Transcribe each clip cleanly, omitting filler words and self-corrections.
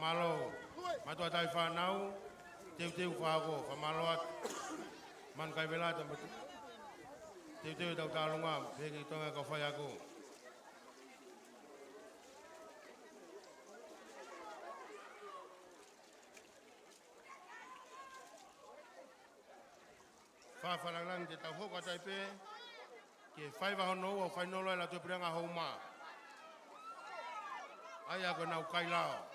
Famalo, matua tai whanau, teu whago, famaloat, man kai velata, teu tau tālunga, peki tonga ka whai ako. Whawhananglang te tau hoka taipe, ke whai wahono o whai nolo e la tue prianga hou maa. Ai ako nau kai lao.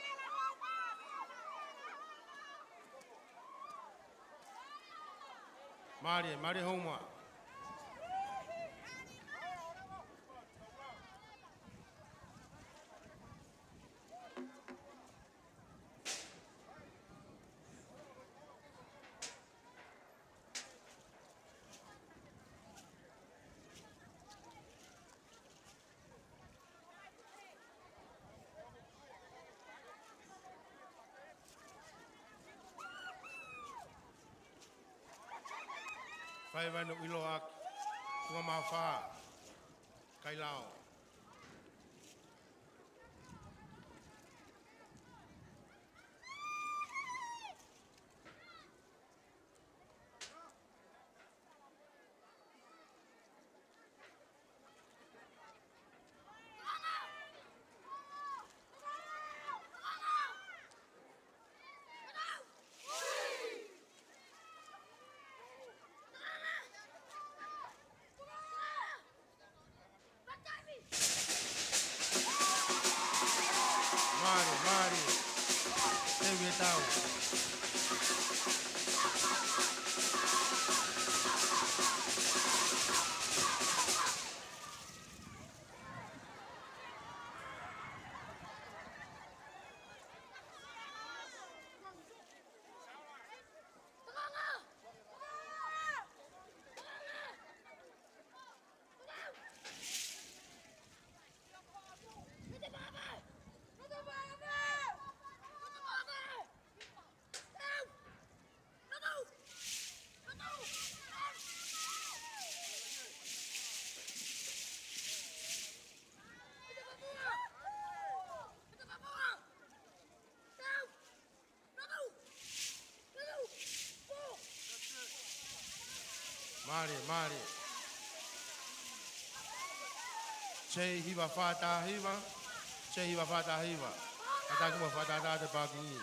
Mari hou maa. Whai wano ilo ak, tunga maa wha, kai lao. Mari, teu e tau. Mari. Che hiva fata hiva. Kata kuma fata da te pagi.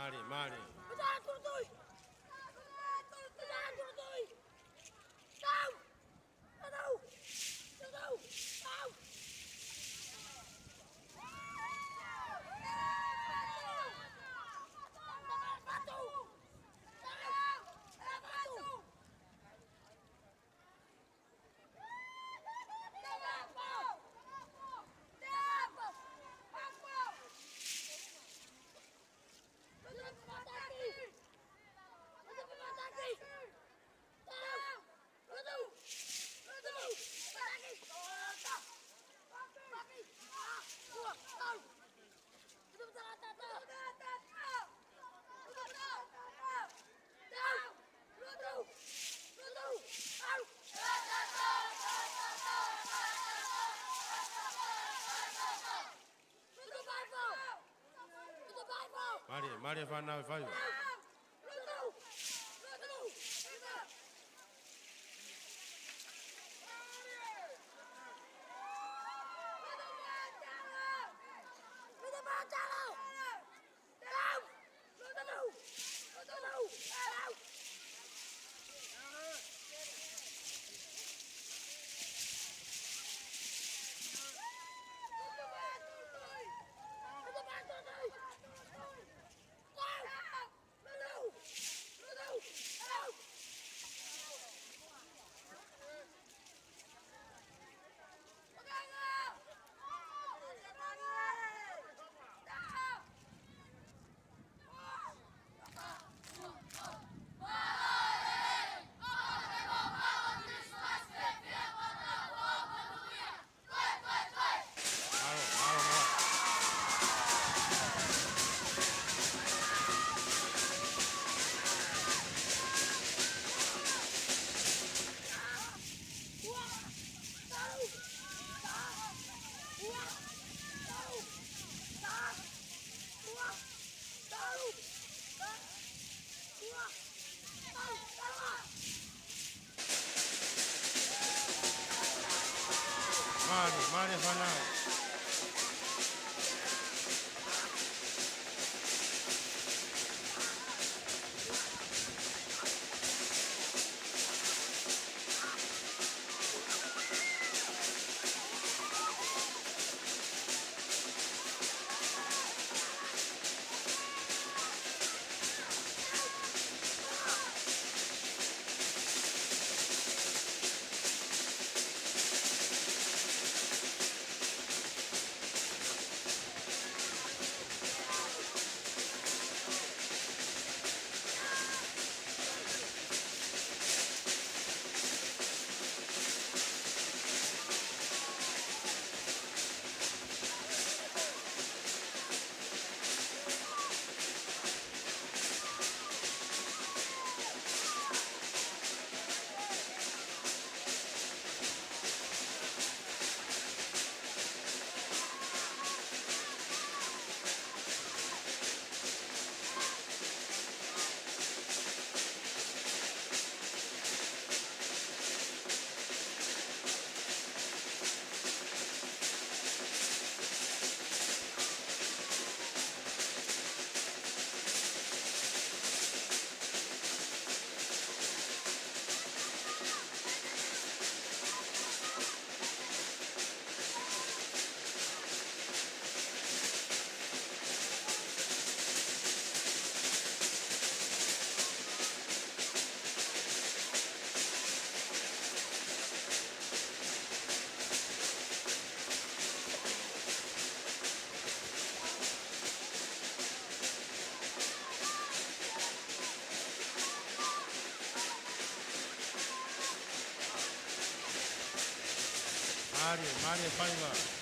Mari. Mari whanau whai. Mare Fanau. Mare Paiva.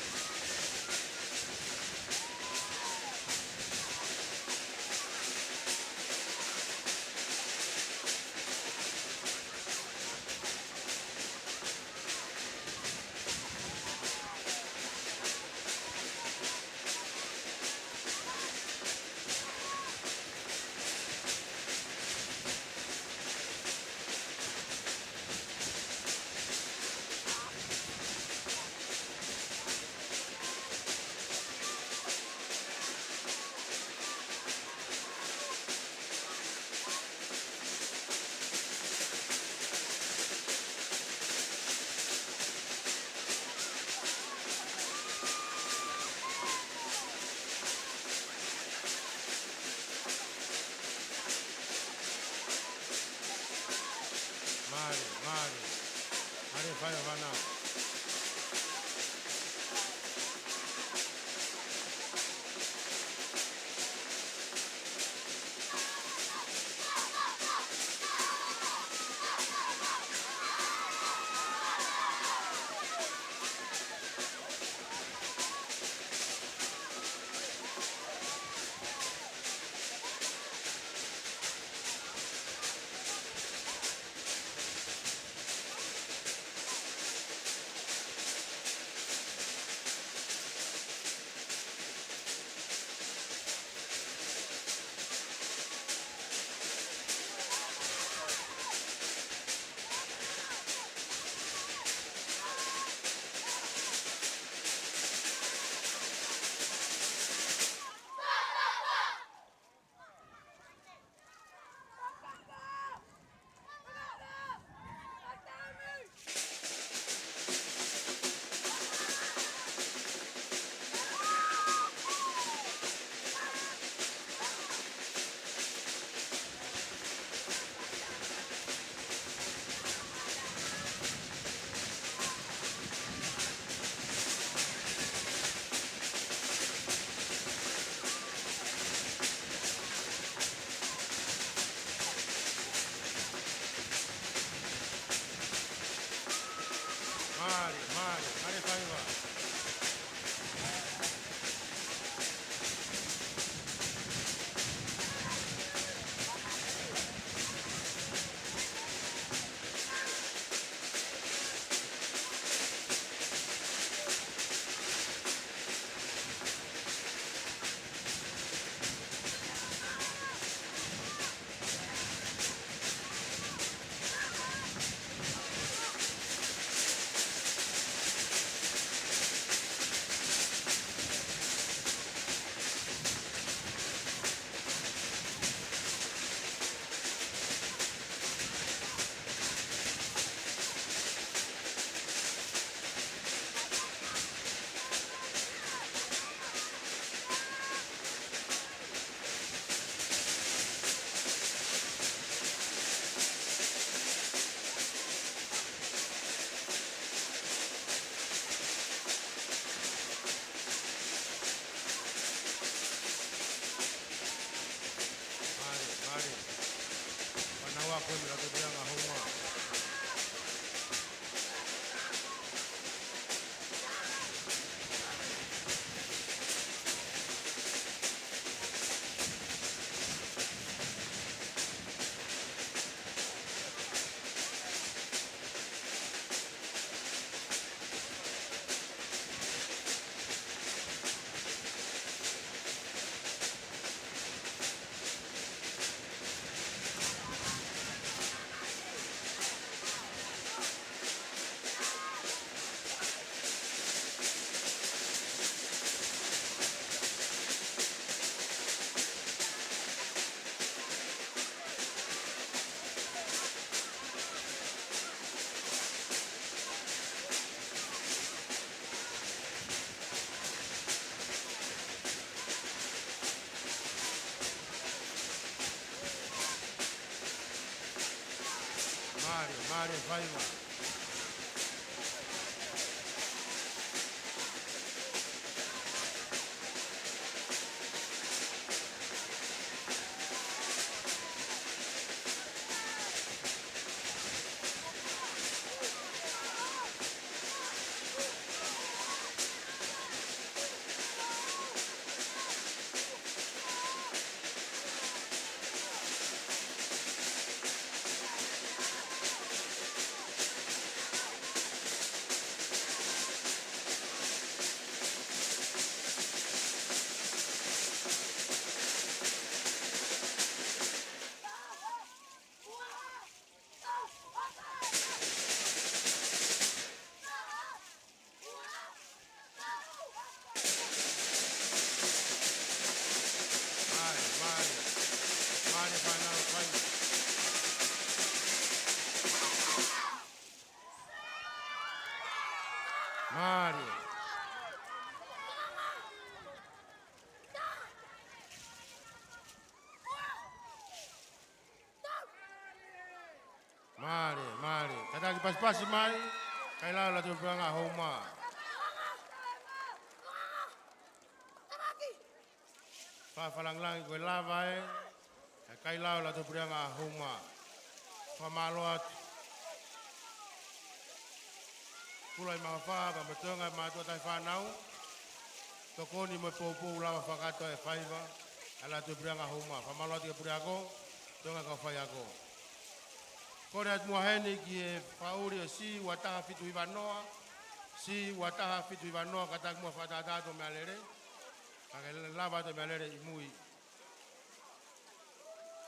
Poi me la te prianga homa. Mario, Faima. Mario, Faima. Mario. Mari. Kata ki pas-pas mai, kai la la tu pranga homa. Fa falang lang ko la vai, kai la la tu pranga homa. Fa malot. Kulai ma fa ba metonga ma tu tai fa nau. Tokoni mo popo la fa ka to e faiva, ala tu pranga homa. Fa malot ke priago, tonga ka fa yago. Kore at muaheni ki e pauri si wataha fitu ivanoa, si wataha fitu ivanoa katak mua fatata to mealere, kake lava to mealere imui.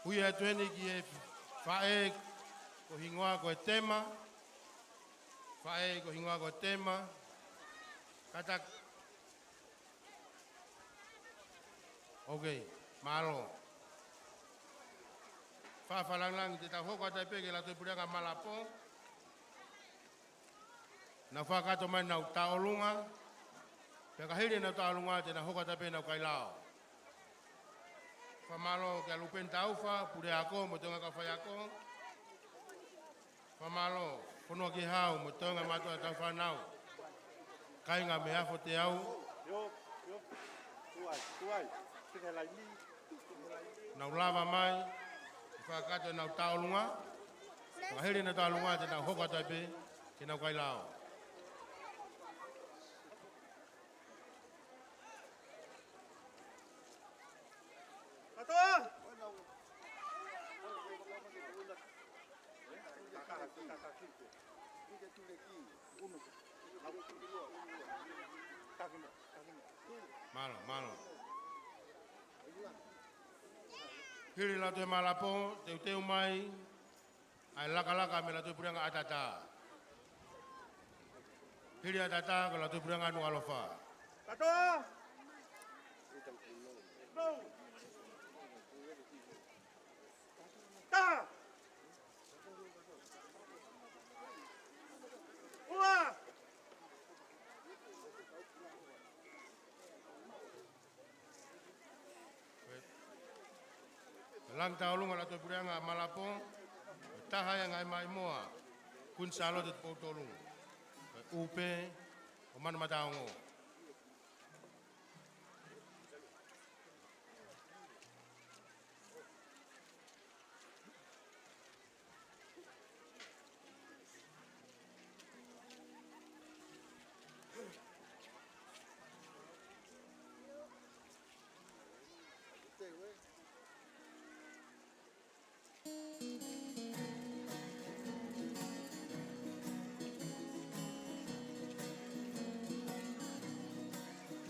Hui e tueni ki e fae ko hingoa ko e tema, fae ko hingoa ko e tema, katak. Okay, malo. Fa falang lang te ta hoko ta pege la te puranga malapo. Na fa ka to mai na taolunga. Pe ka hiri na taolunga te na hoko ta pe na kailao. Fa malo ke lupen taufa pure ako mo tonga ka fa yako. Fa malo kono ki hau mo tonga ma to ta fa nau. Kai nga me afo te au. Yo. Tuai. Te la ni. Na lava mai. Whakata nau taolunga, wahiri na taolunga te nau hoka taipe, te nau kailao. Katoa! Malo. Hiri la te malapo, te uteu mai, ai laka me la te puranga atata. Hiri atata, ka la te puranga nu alofa. Katoa! No! Ta! Ua! Lang taolunga la te puranga malapo, taha yang ai mai moa, kun salo te potolung. Upe, o mana mataongo.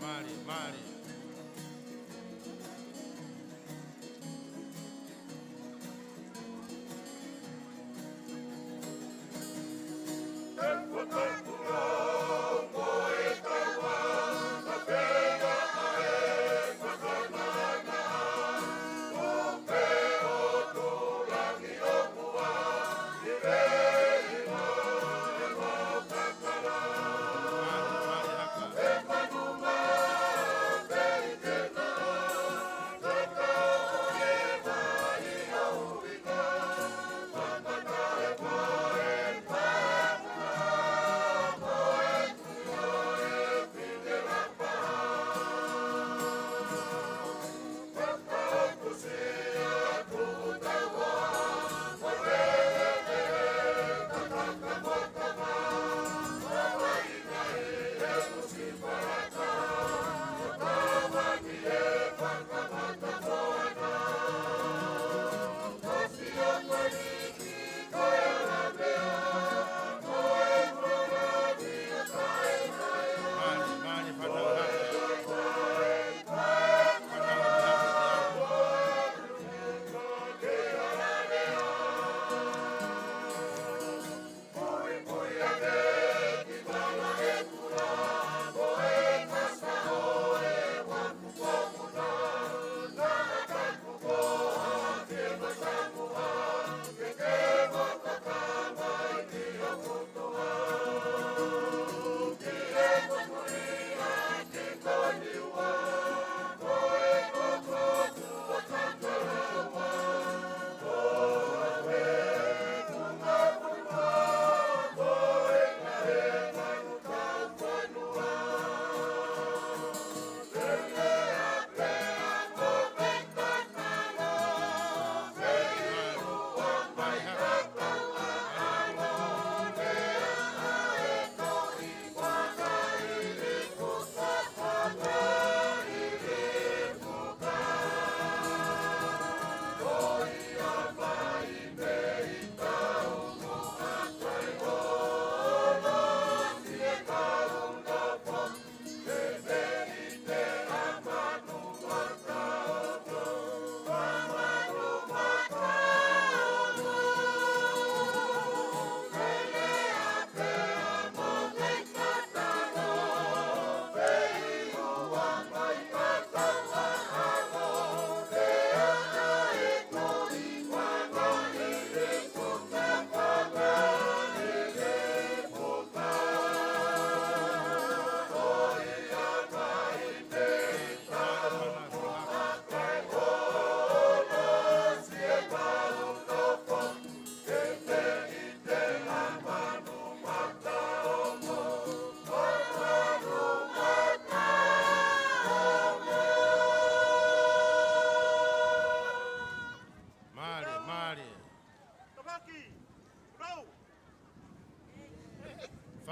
Mali, mali.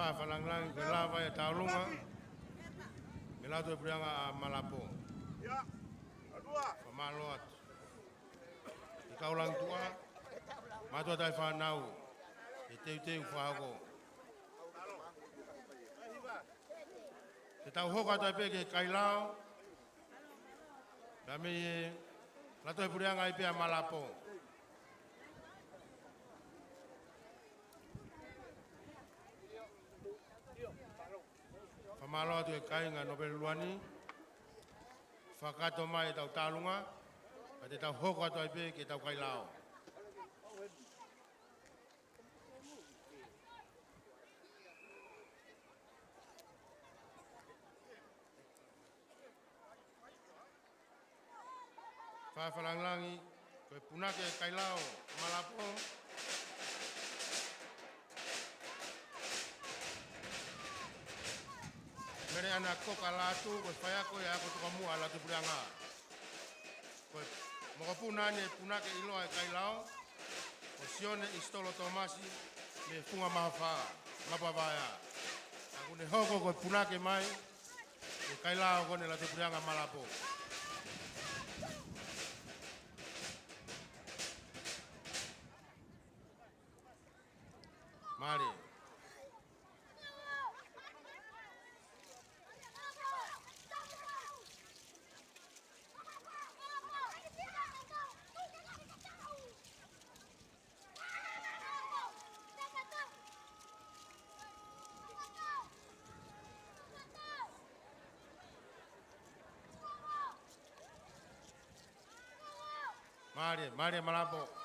Falang-lang ke lava ya taulunga. Melato prianga malapo. Ya. Adua. Pamalot. Ikaw lang tua. Mato tay fanau. Ite ufago. Kita hoka tay peke kailao. Dami lato prianga ipia malapo. Malo tu kai nga nobel luani fakato mai tau talunga ate tau hoko to ipe ke tau kai lao fa falang langi ko punake kai lao malapo mere anak ko kalatu ko faya ko ya ko kamu ala tu prianga ko mo punane punake ilo ai kailao ko sione istolo tomasi me funga mafa mapavaya aku ne hoko ko punake mai e kailao ko ne la tu prianga malapo mari Mare Malabo.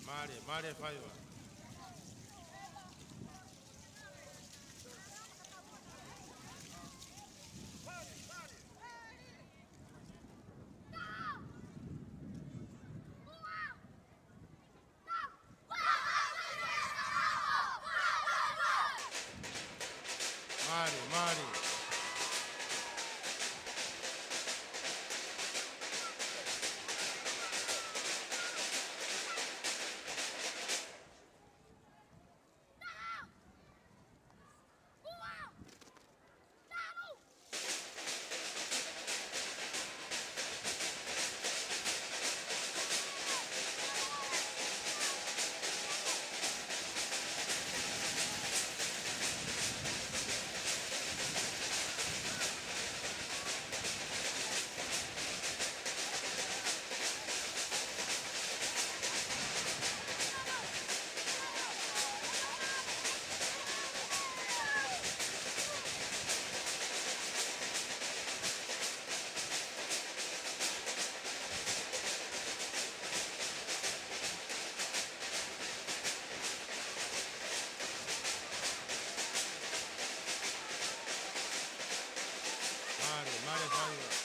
Mari. Mare Faiva. Mari. Mare Faiva.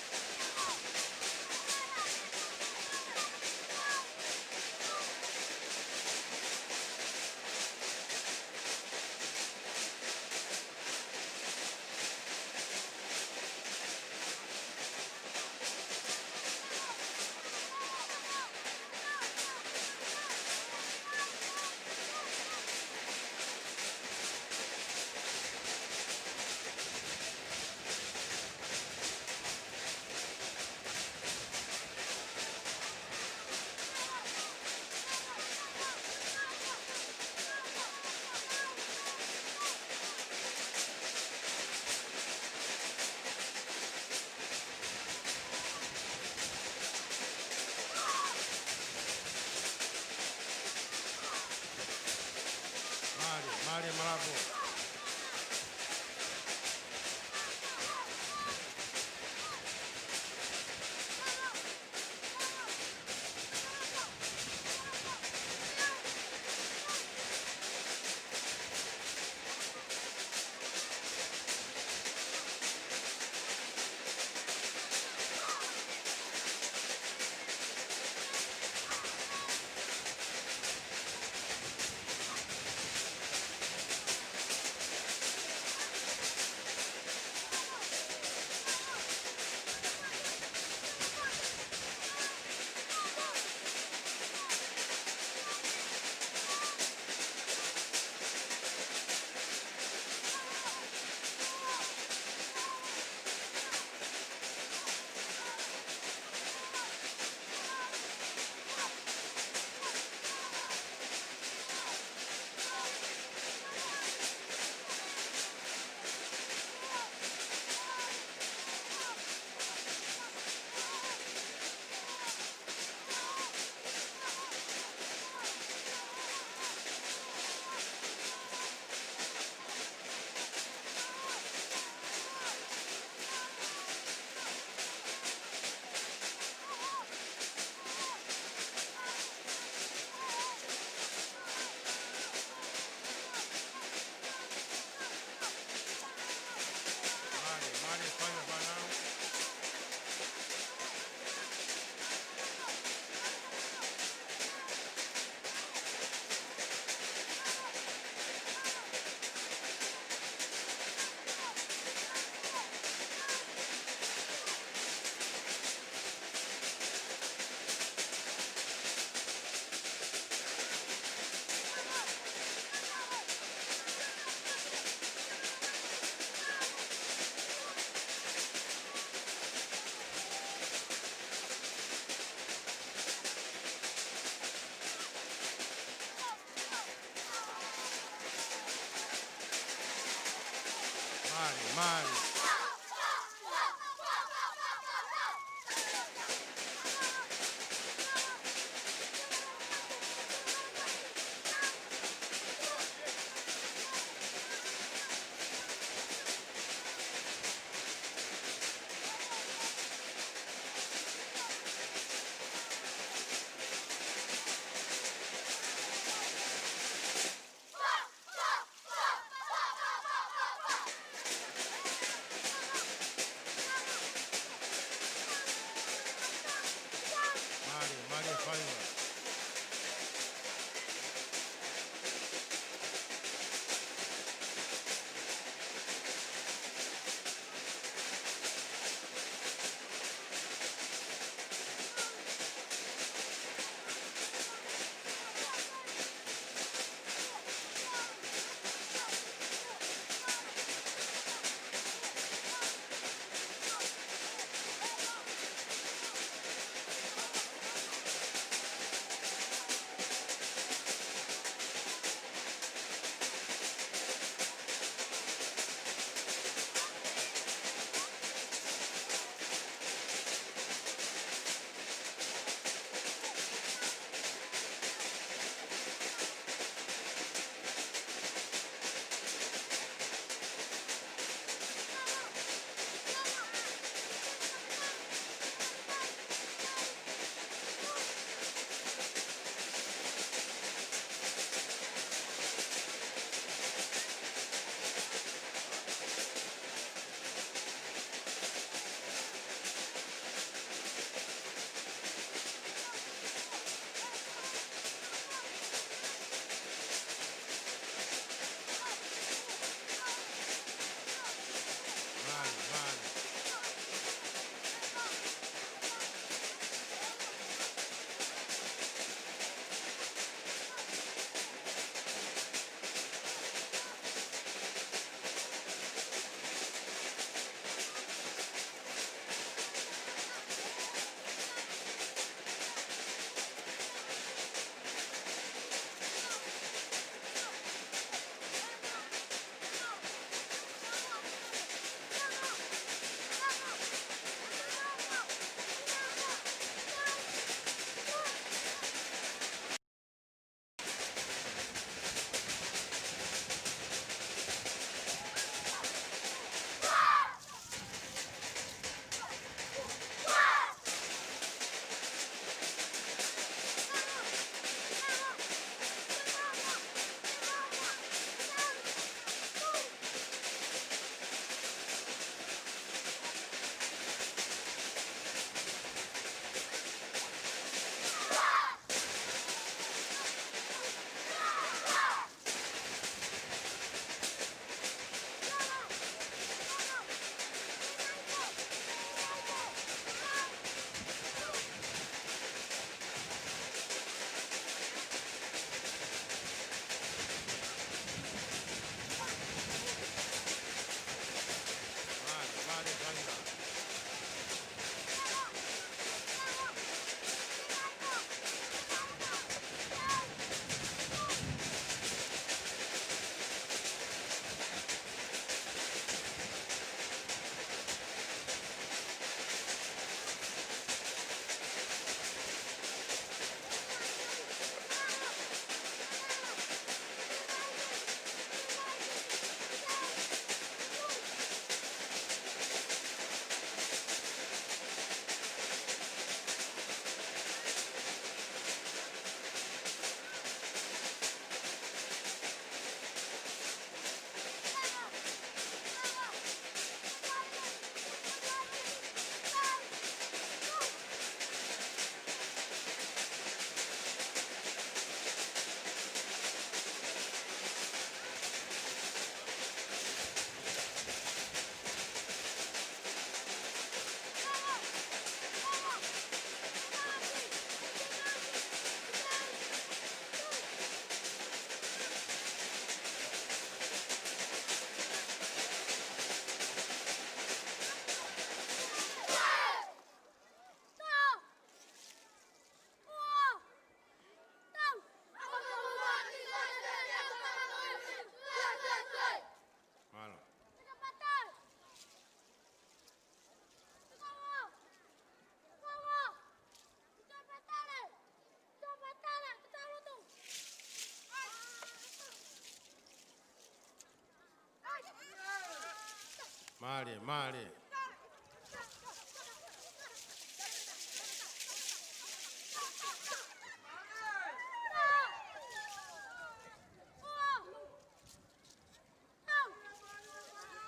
Male, male.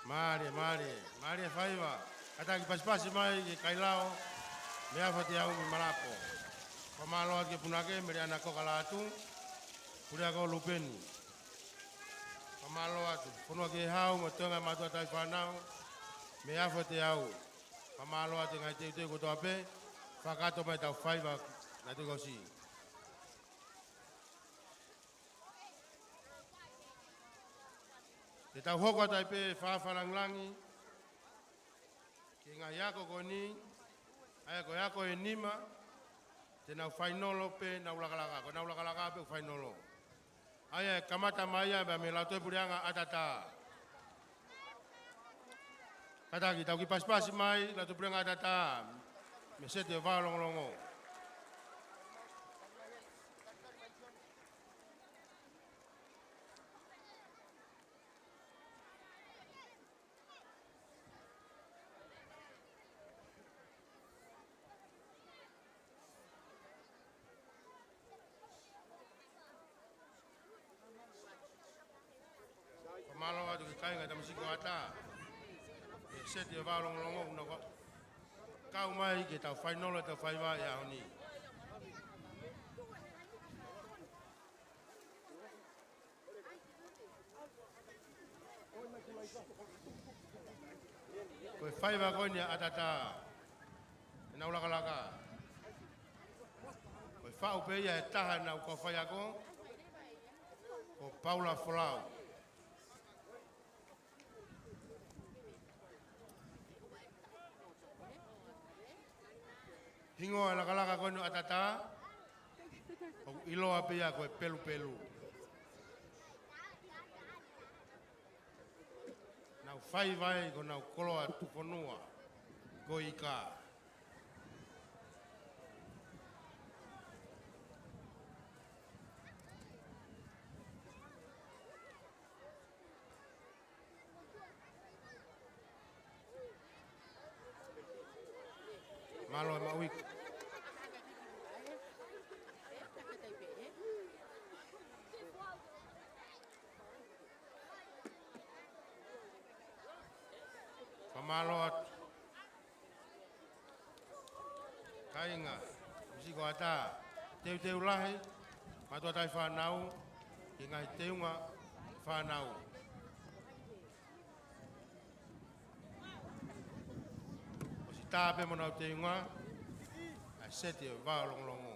Mare, mare, mare faiva. Kata ki pas-pas mai ki kailao. Mea fati au mi malapo. Pamalo ake punake mere anako kalatu. Pura ko lupeni. Pamalo atu. Pono ke hau motonga matua tai whanau. Mea fati au. Pamalo ate ngai te ko toape. Whakato mai tau faiva na tu kosi. Te tau hoko tai pe whawharanglangi. Ki ngā iako ko ni. Aya ko iako e nima. Te nau whainolo pe nau lakalaka. Ko nau lakalaka pe whainolo. Aya kamata mai aba me lau te purianga atata. Kata ki tau ki paspasi mai lau te purianga atata. Me sete wā longolongo. Malo atu ki kainga tamasiko ata. E sete wā longolongo una ko. Kau mai ki tau whainolo tau whaiwa e ahoni. Koe whaiwa koe ni atata. E nau lakalaka. Koe whau pe ia e taha nau kau whaiako. Ko Paula Folau. Hingo e lakalaka koe no atata. O iloa pe ia koe pelu pelu. Nau whai vai ko nau koloa tuponua. Ko ika. Malo e mauik. Pamalo atu. Kainga. Misiko ata. Teu teu lahi. Matua tai whanau. Ki ngai teunga whanau. Tape mo nau teunga. A sete o wā longolongo.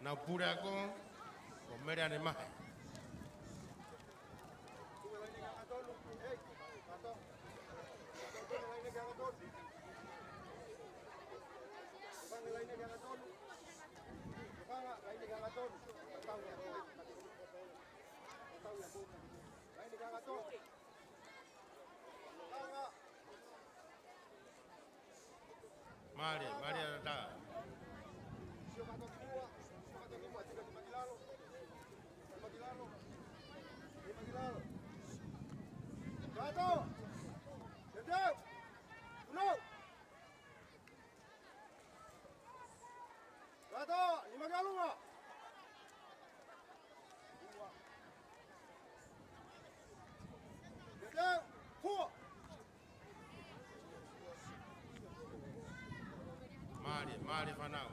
Nau pure ako, o mere ane mahe. Mari, mari ada. Gato! Dedeu! Uno! Gato! Lima galunga! Dedeu! Four! Mari, mari whanau.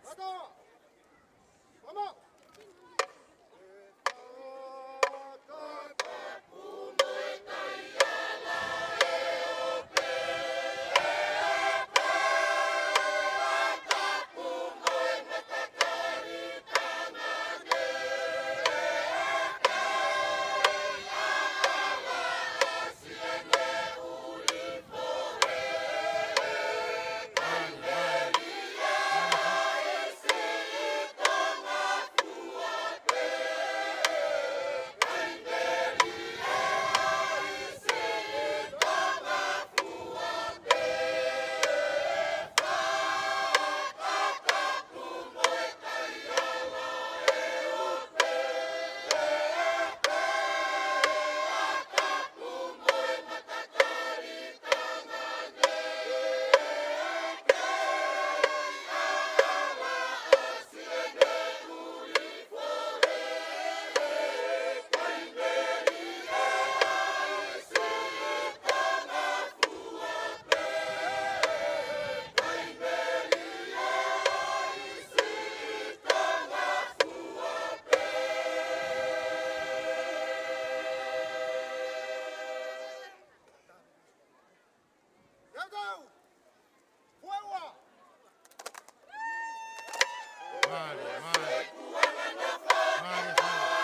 Gato! Vamos! Jatau. Fuewa. Mari, mari. Mari, mari.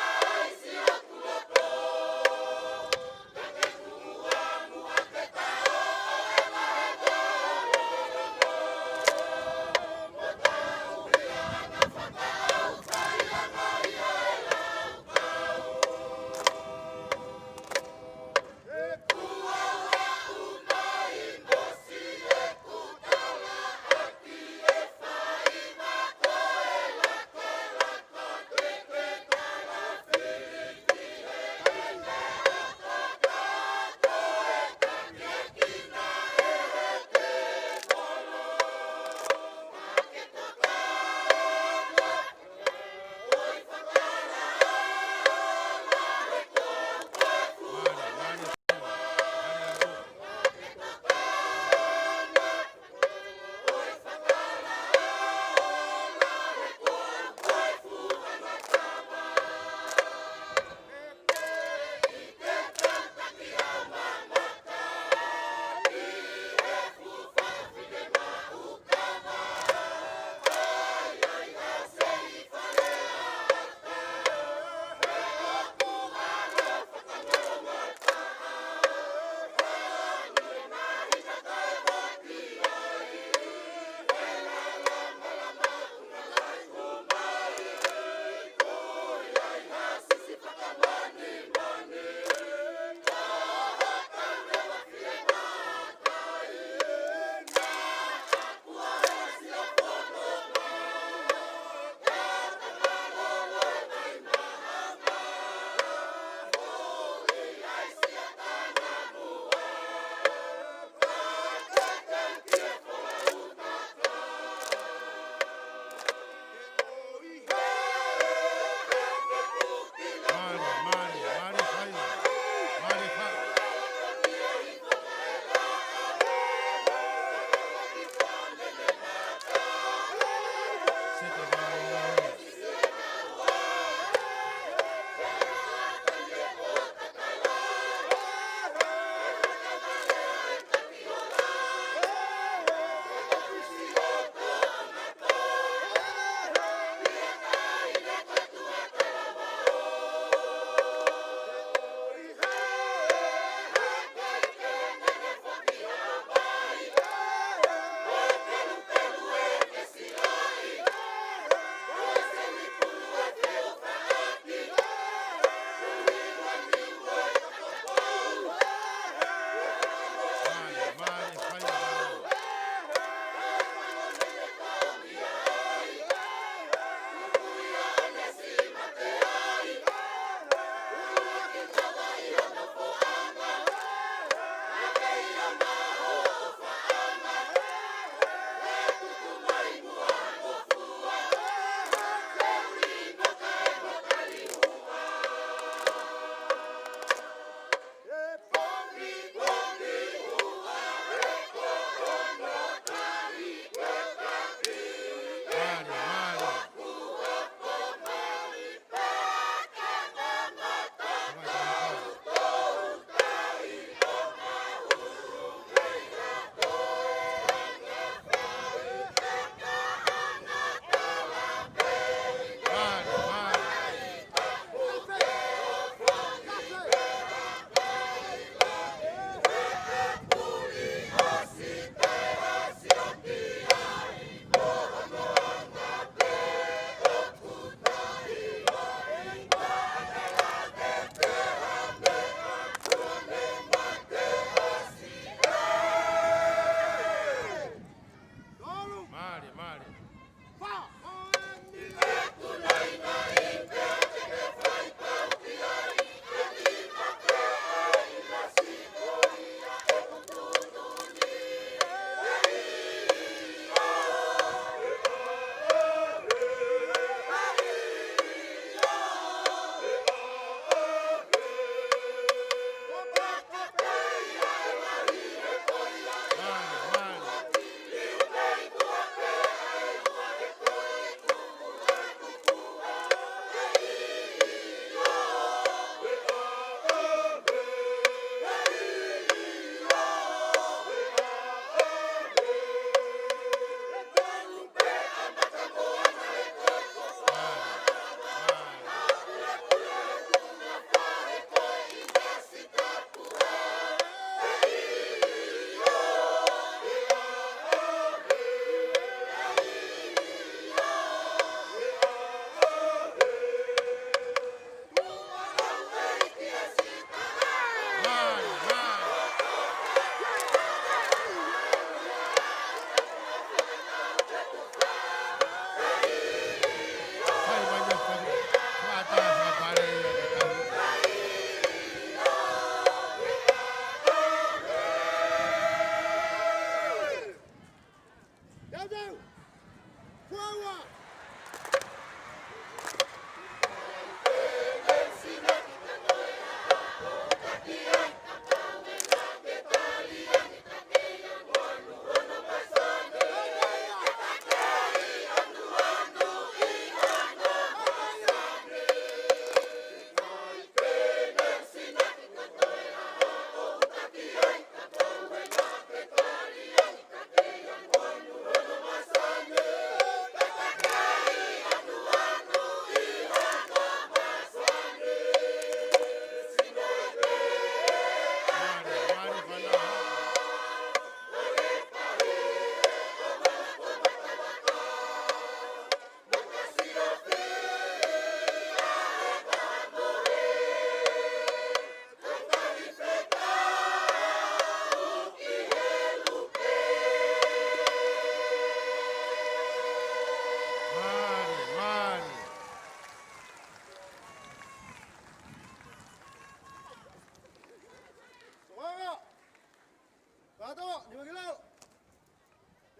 Satu, 5 kilo.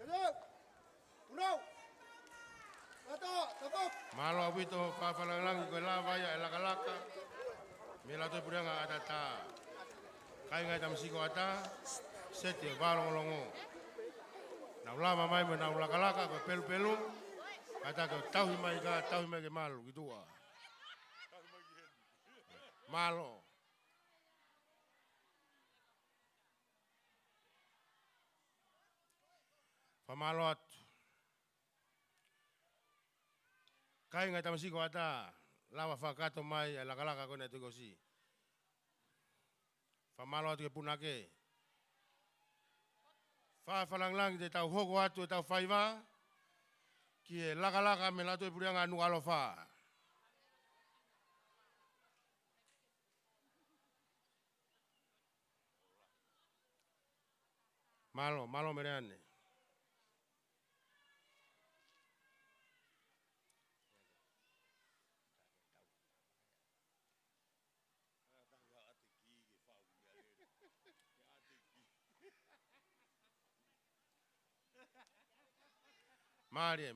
Jauh. Punau. Satu, tepuk. Malo wito fafalang ko lava ya lakalaka. Mila to pura nga atata. Kai nga tam siko ata. Sete balong longo. Na ulama mai me na lakalaka ko pelu. Kata ko tau mai ke malu gitu ah. Malo. Pamalot. Kai nga tamasi ko ata lava fakato mai lakalaka ko na tugosi. Pamalot ke punake. Fa falang de tau hogo atu tau faiva. Ki lakalaka me lato purianga nu alofa. Malo mereane. Mari.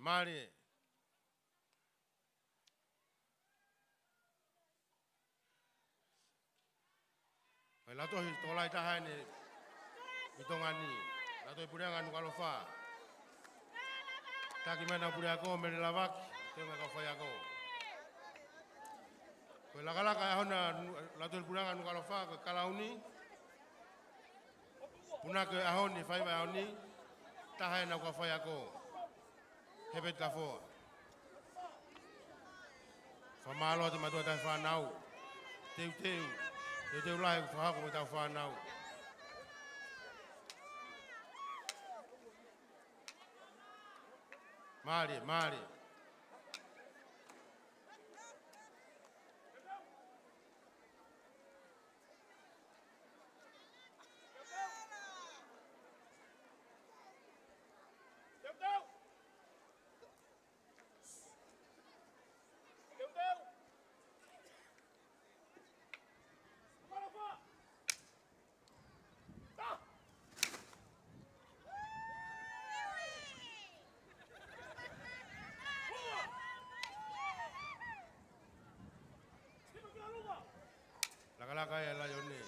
Lato hi tolai taha ni itongani. Lato purianga nu alofa. Taki mana puriako me lavak tenga ka fayako. Ko lakalaka hona lato purianga nu alofa ko kalauni. Punake ahoni faiva ahoni taha na ka fayako. Hebet ka fo. Famalo te matua ta fa nau. Teu lai fa ko ta fa nau. Mari. Lakalaka ya la yone.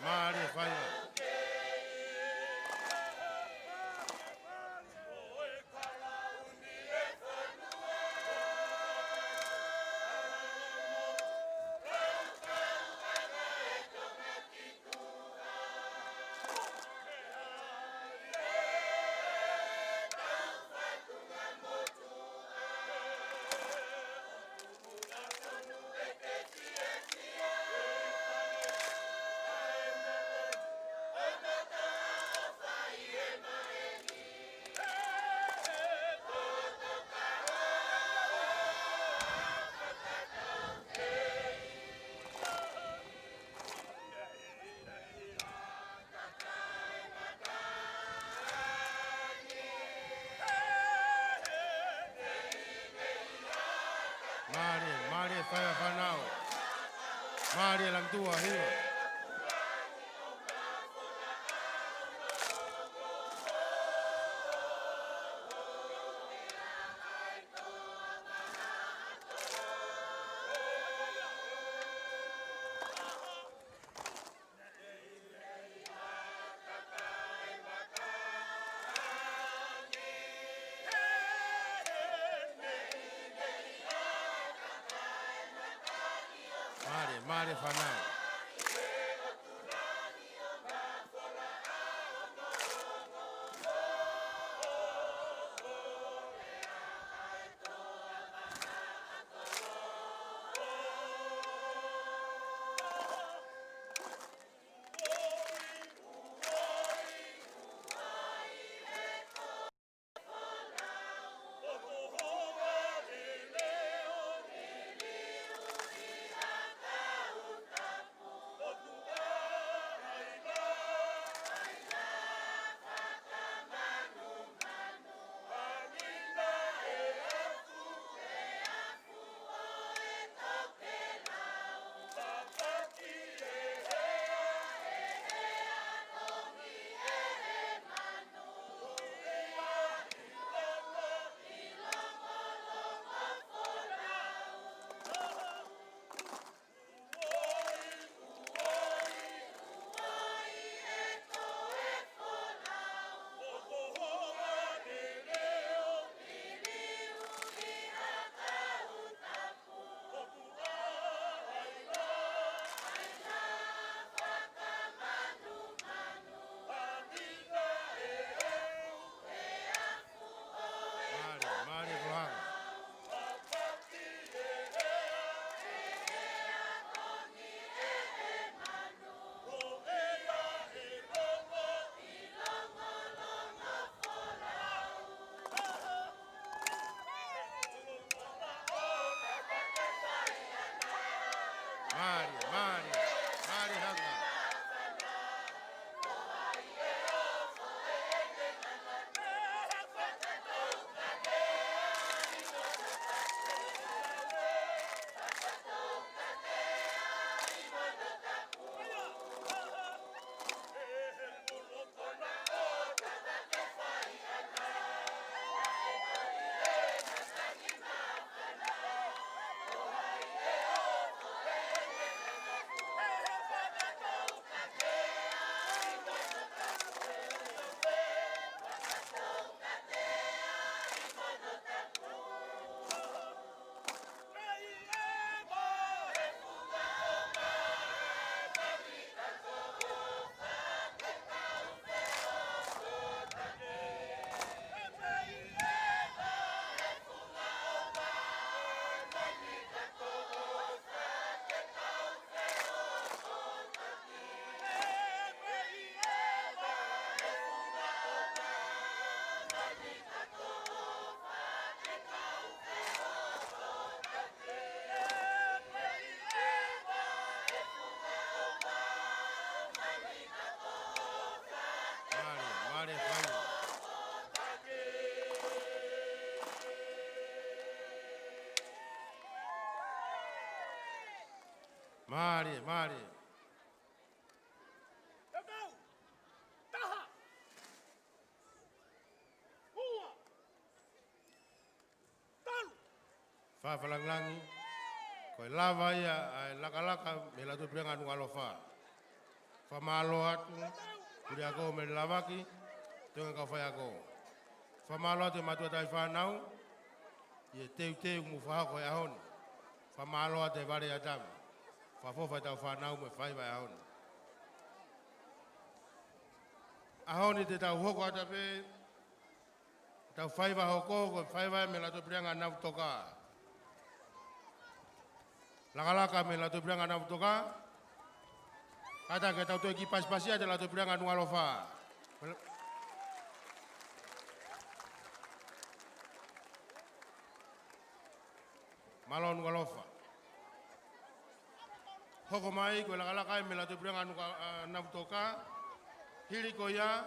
Mari, falla. mare whanau. Mari hanga. Mari hanga. Mari. Fafalangi, koi lava ia laka me la tu prenga nu alofa. Famalo atu, kuri ako me lavaki, tunga ka fai ako. Famalo atu matua tai whanau, ie teu mu whahako e ahon. Famalo atu e vare atam, whafofa tau whanau me whai vai ahon. Ahoni te tau hoko atape, tau whai vai hoko, koi whai vai me la tu prenga nau toka. Laka me la tu prenga nau toka. Kata ke tau tu ki pas-pasia te la tu prenga nu alofa. Malon nu alofa. Hoko mai ko laka me la tu prenga nu toka. Hili ko ya.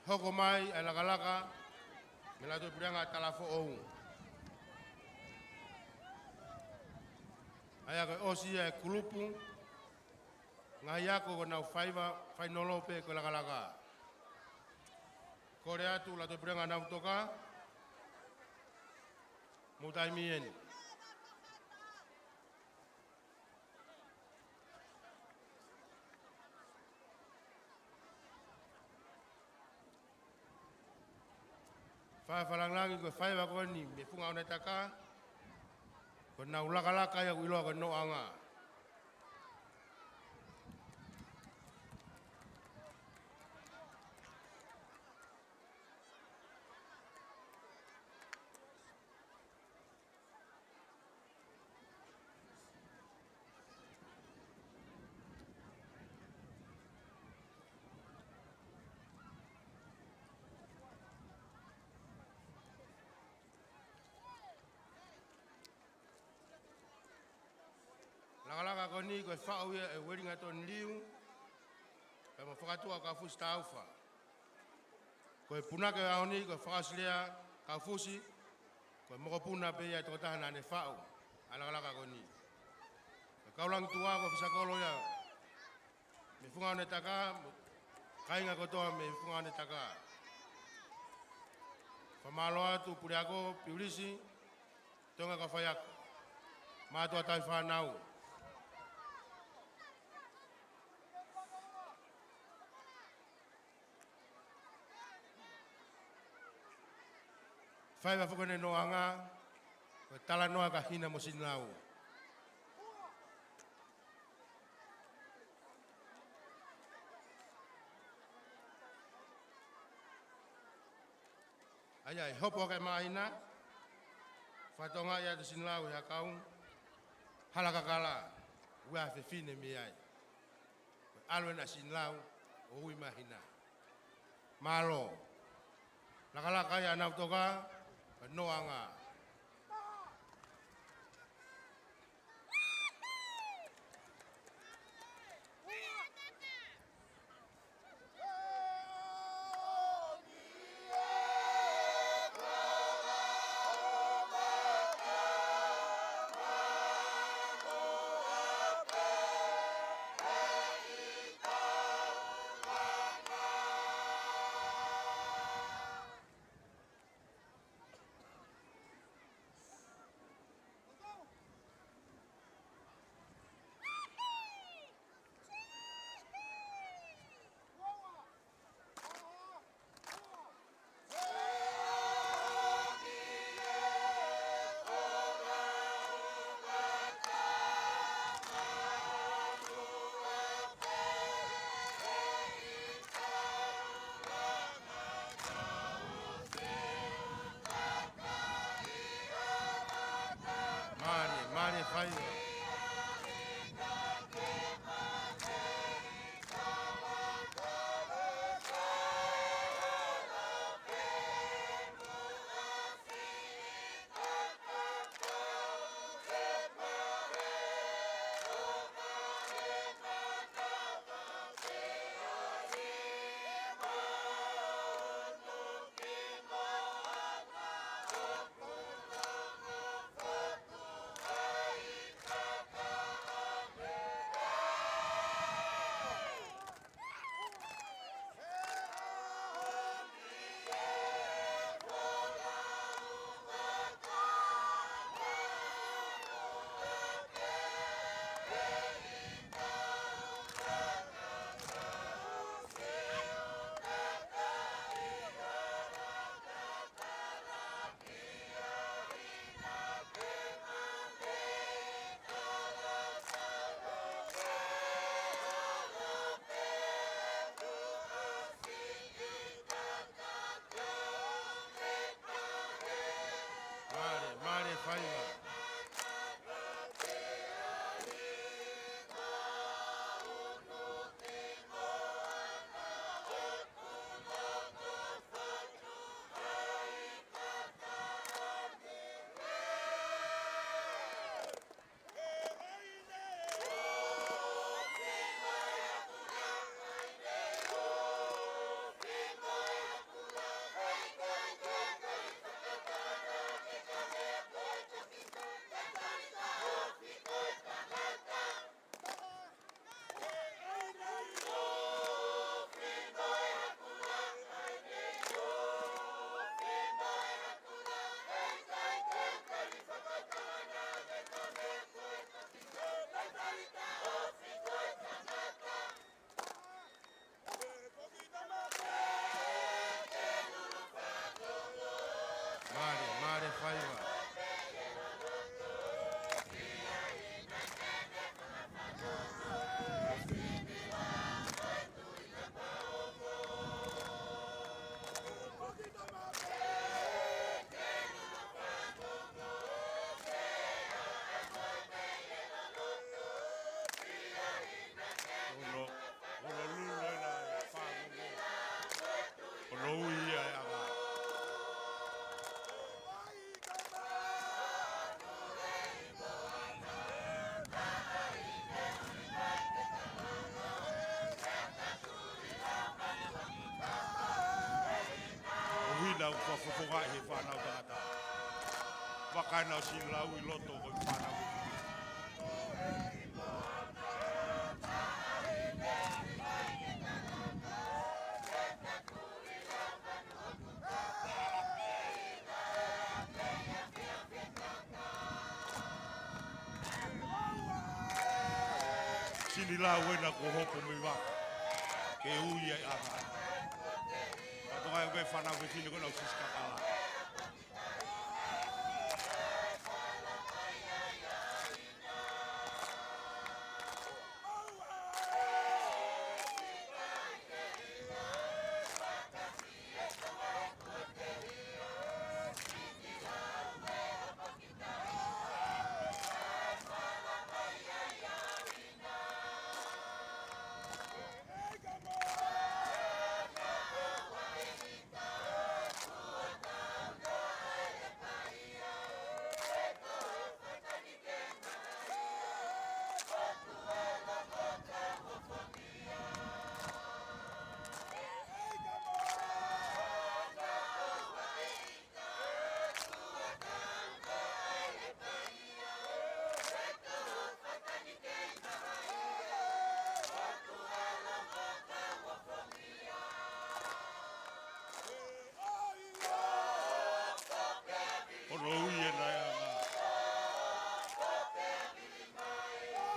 Hoko mai laka me la tu prenga talafo ou. Aya ko osi e kulupu. Ngai ako ko nau whai nolope ko laka. Kore atu la te prenga nau toka. Mutai mien. Whai whalangangi ko whai wako ni me funga o netaka. Ko nau laka ya uiloa ko no anga. ni ko whao ia e weringa toni liu. Kai ma whakatua ka fusi ta auwha. Ko e punake au ni ko whakasilea ka fusi. Ko e moko puna pe ia toko tahana ne whao. Alakalaka ko ni. Kaulang tua ko fisakolo ia. Me funga ne taka. Kainga kotoa me funga ne taka. Pamalo atu puriako piulisi. Tonga ka whaiako. Mātua tai whanau. Whaiwa whakone noanga. Tala noa ka hina mo sinau. Ai, hopo ke mahina. Whatonga ia te sinau ia kaung. Halakakala. Ua whiwhine mi ai. Alwe na sinau. O hui mahina. Malo. Lakalaka ia nau toka. Noanga. fofonga he whanau tangata. Wakaina o silau I loto ko I whanau. Sini la wena ko hopo me waka. Ke ui ai anga. Kato kai we whanau ke sini ko nau siskakala.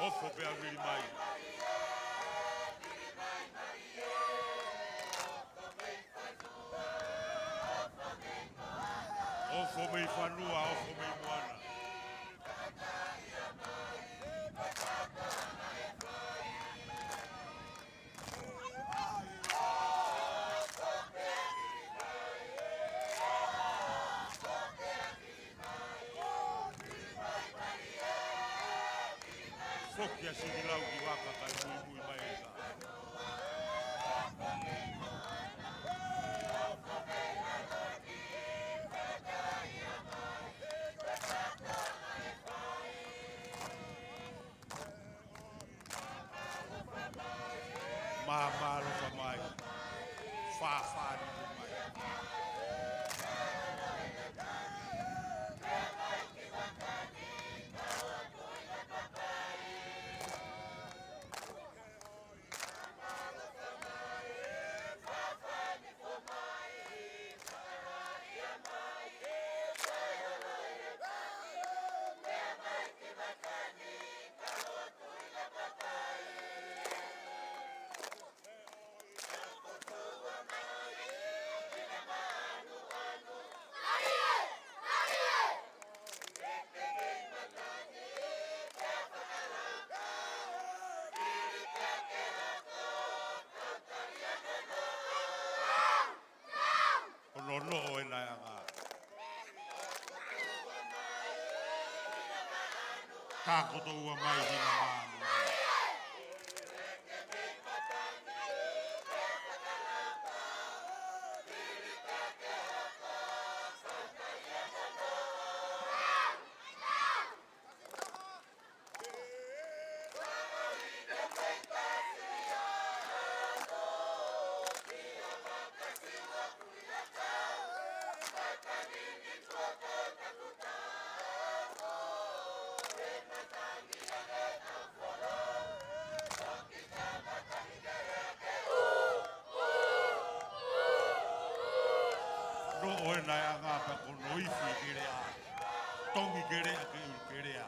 Ofo pe a vili mai. Ofo mei whanua, ofo mei moana. Foki a sini lau ki waka kai mui mai eka. Malo fa mai. Fa ni mai. No e nai anga. Ka koto ua mai hina maanu. No oe nai anga pa ko noifi kere a. Tongi kere a kere a.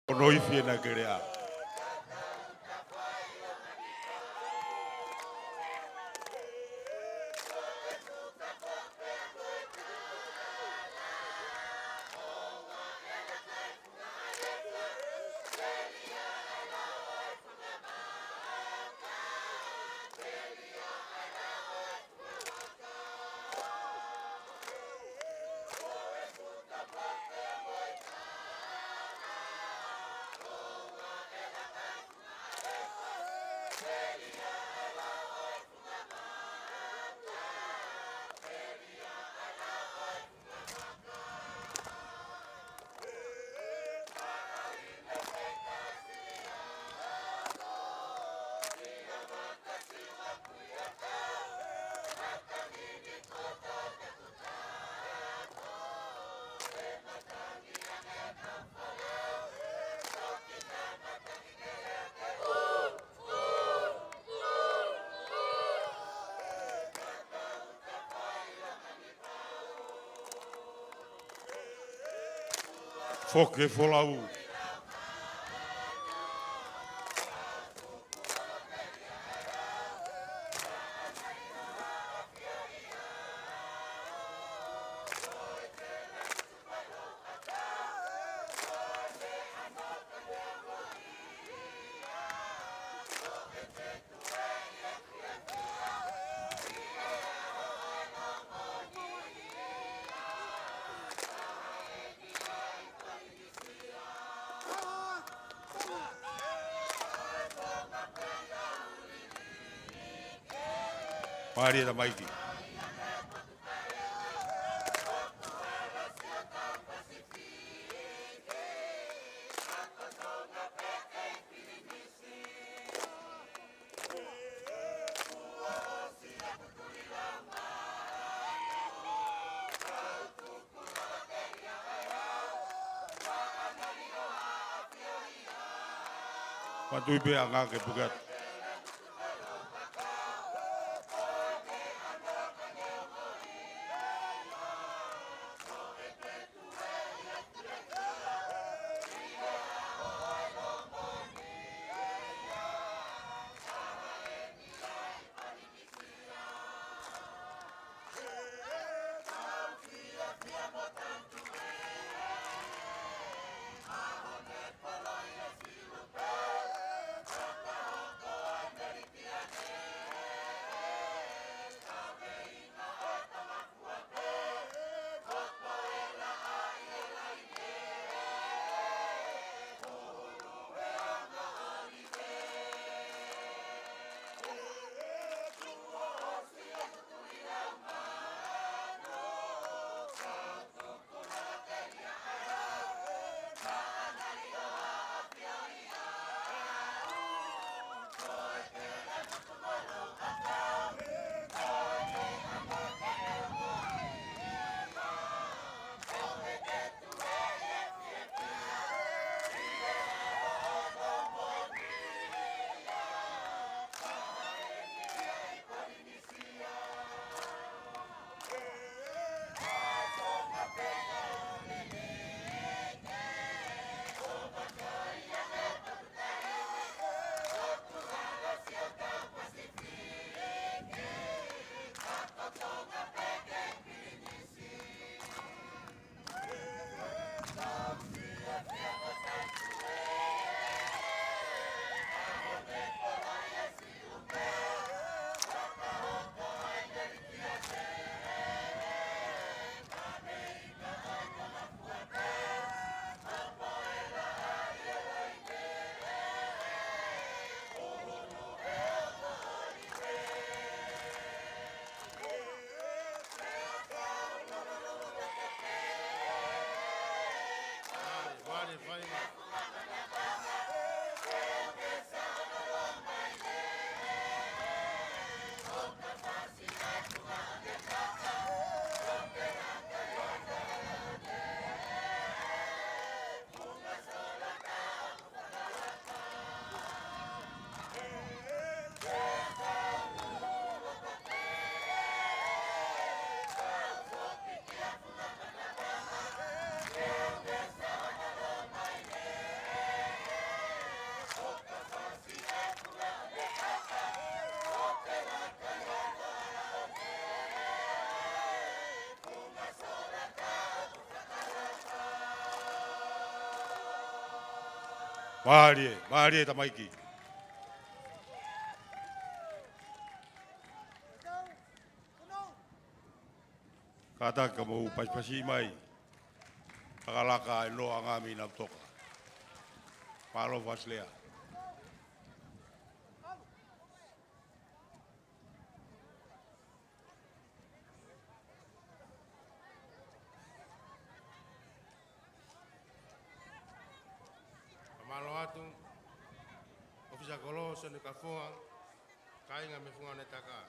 Ko noifi na kere a. Foke folau. Maria da Maiki. Patui be anga ke pugat. Maria da Maiki. Kata kamu pas-pasi mai. Akalaka ilo angami na toka. Palo vaslea. Malo atu. Ofisa kolo sene kafoa. Kai nga mefunga netaka.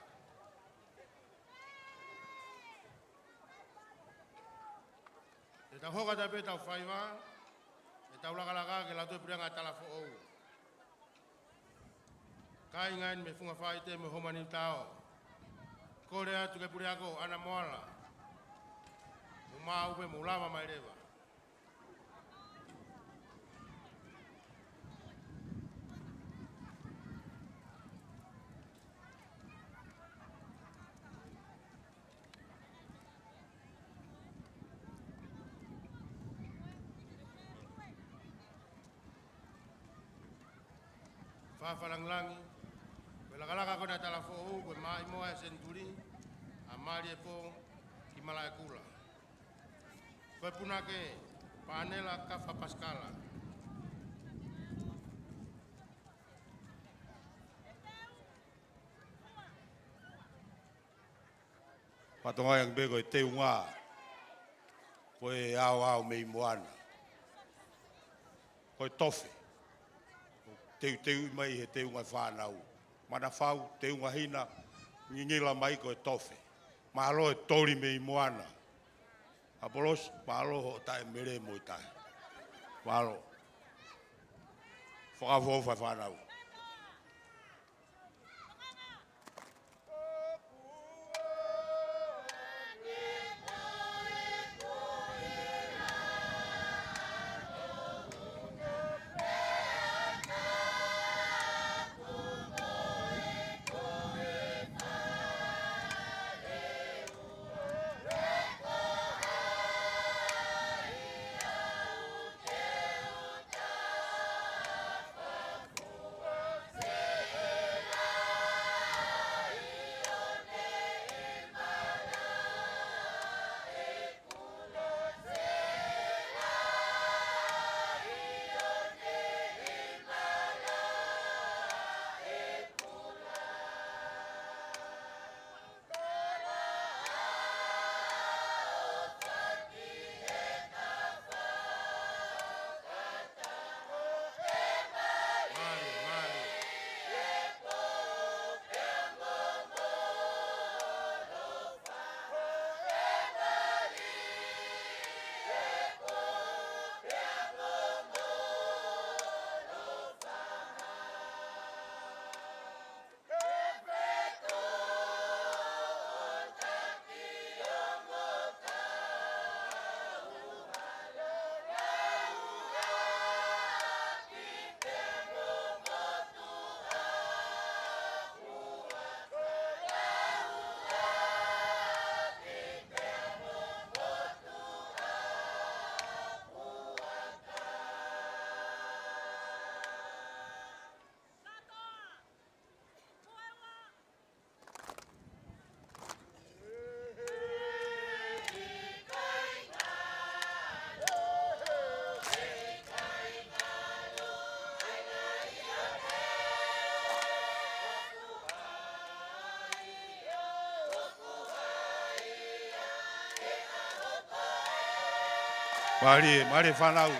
Eta hoka tape tau faiva. Eta ulaka ke la tu prianga tala fo ou. Kai nga mefunga faite me homani tao. Korea tu ke puriako ana moala. Uma ube mulama maireva. whawharanglangi, koe lakalaka kona tala fōu, koe mai moa e senturi, a mari e pō, ki mala e kula. Koe punake, Panela Kafa Pascala. Patonga yang bego e te unga, koe au mei moana. Koe tofe, teu mai he te unga whanau. Mana whau, te unga hina, ngingila mai koe tofe. Mahalo e tori mei moana. Apolos, mahalo ho tae mere mo tae. Mahalo. Whakawhau whanau. Mari whanau.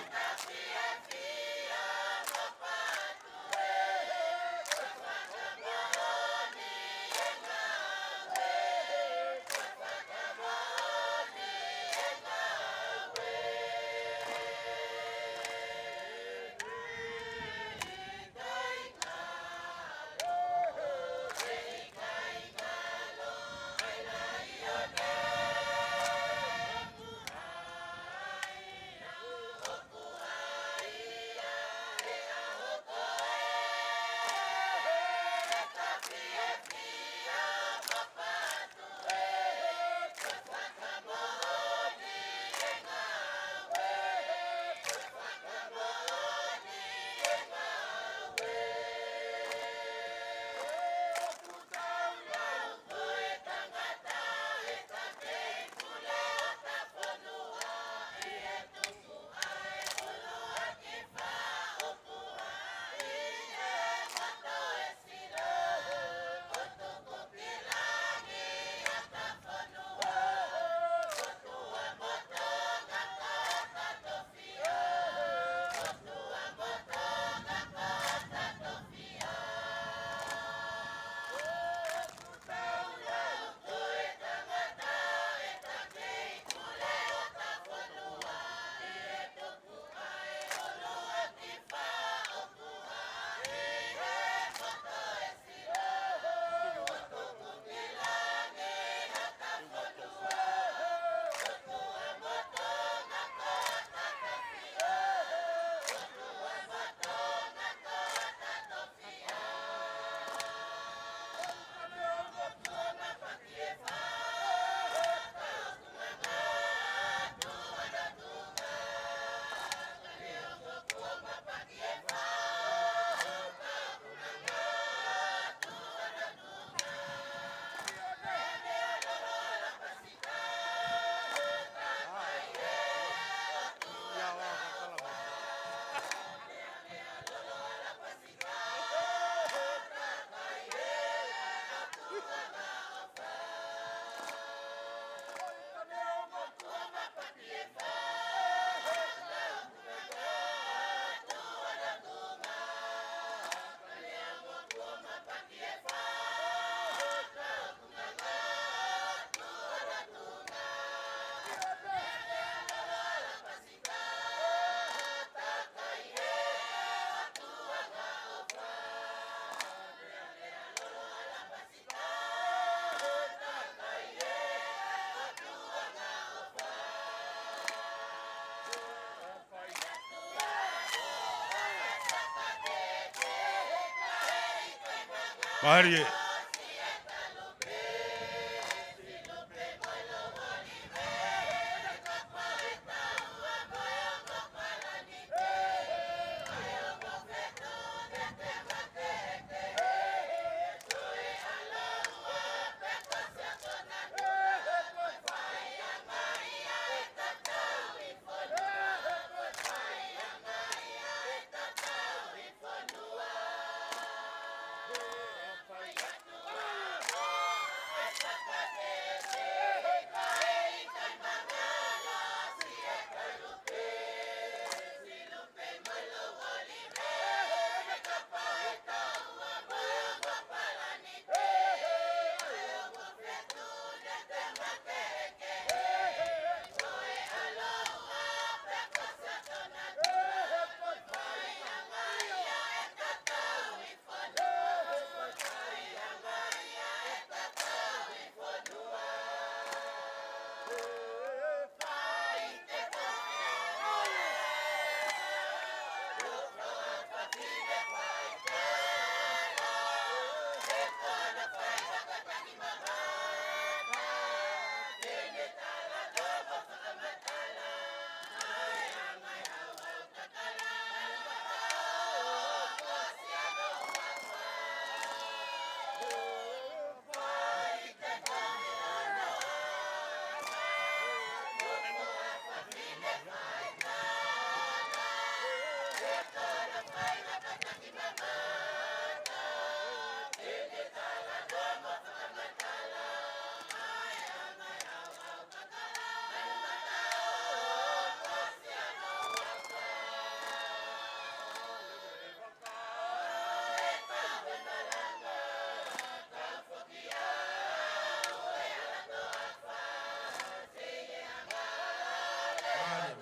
Marie.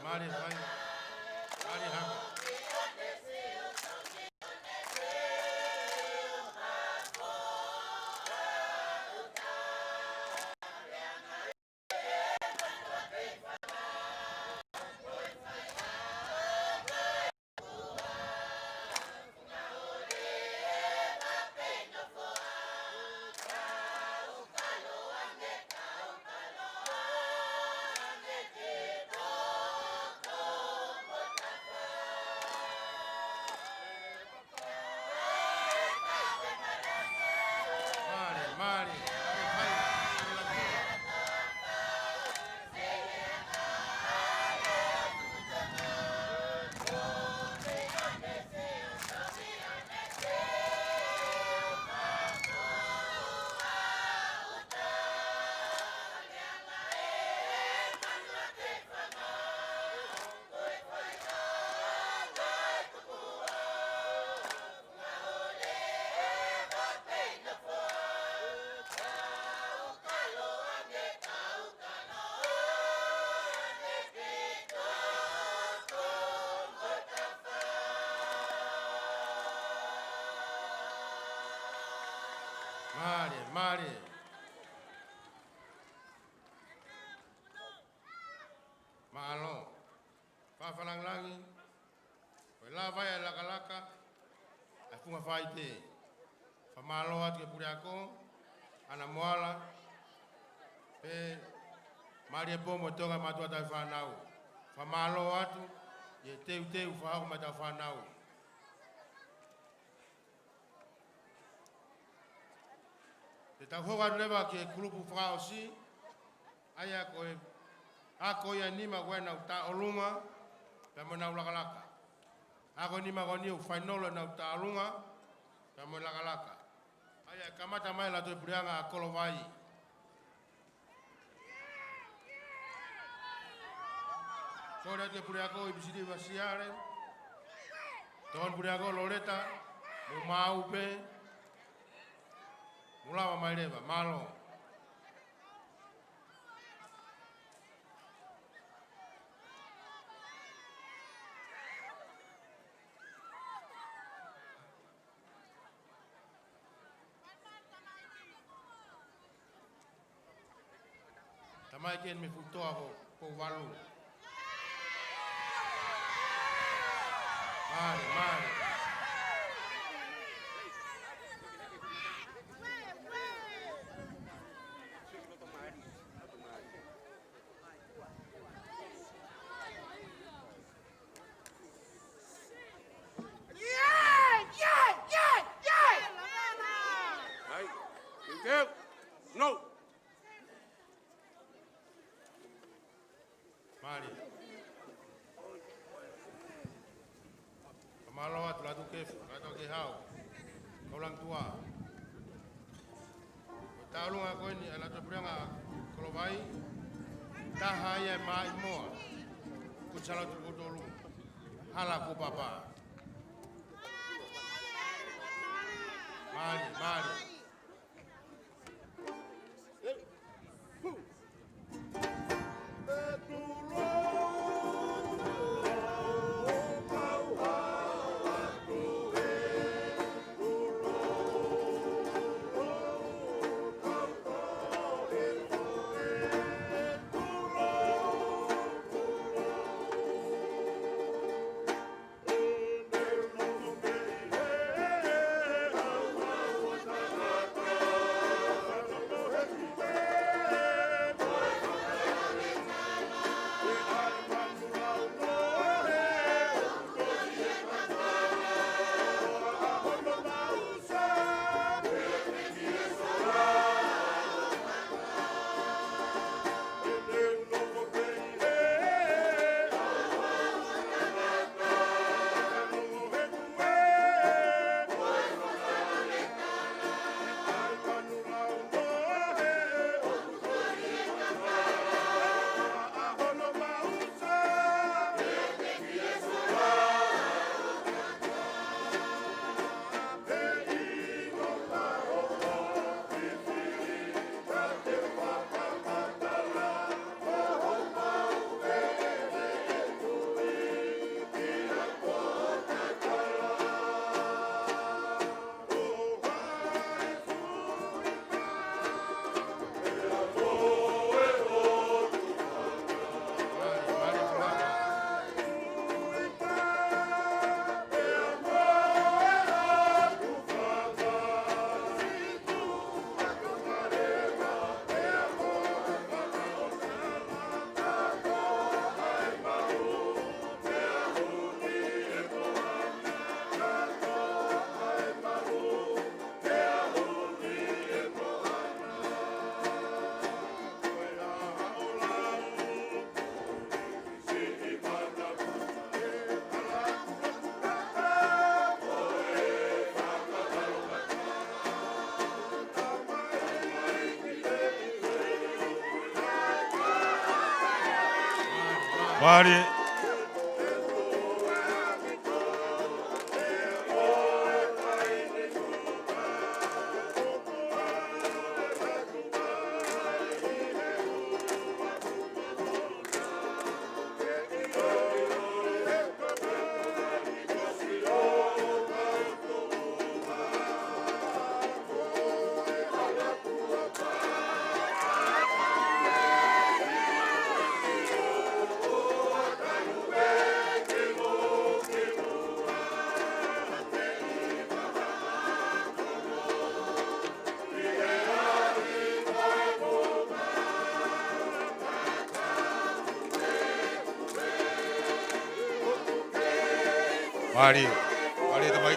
Mari, vai. Mari, hanga. Mari, vai. Mari. Maalo. Fafalang langi. Koe la vai e laka. Ai funga fai te. Famalo atu ke puri ako. Ana moala. Pe. Mari e pomo tonga matua tai whanau. Famalo atu. Ye teu whahau mai tai whanau. Te tau hoa rewa ke kulupu whakao si. Aia koe. Ako ia nima koe nau ta olunga. Pemo nau lakalaka. Ako nima koe niu whainolo nau ta olunga. Pemo lakalaka. Aia kamata mai la toi purianga a kolo vai. Kore te puriako i bisiri vasiare. Ton puriako loreta. Mo maupe. Mulawa mai rewa, malo. Tamai ken me futoa ko walu. Mari. Malo at latu kef, latu ke hau. Kaulang tua. Taulung ako ini alat beranga kalau baik. Tahaya mai moa. Kucala tu kutolu. Halaku papa. Mari, mari. Mari. Mari, mari teman.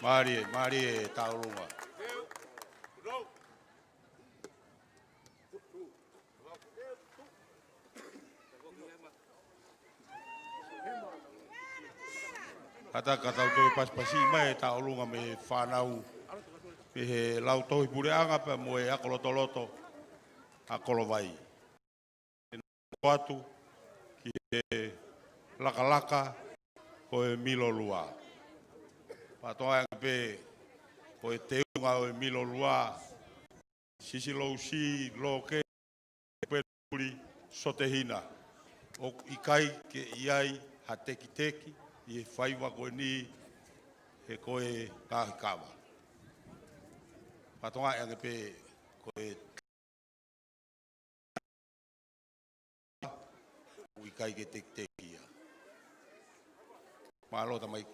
Mari e taurunga. Hata katau toi paspasi mai taurunga me whanau. Me he lau tohi pureanga pe mo e akolotoloto akolo vai. Watu ki e laka ko e milo lua. Patoa pe ko e teunga o e milo lua. Sisi lo si lo ke puri sotehina. O ikai ke iai ha teki i e whaiwa koe ni e koe kahikawa. Patoa pe koe ikai ke teki ia. Malota mai.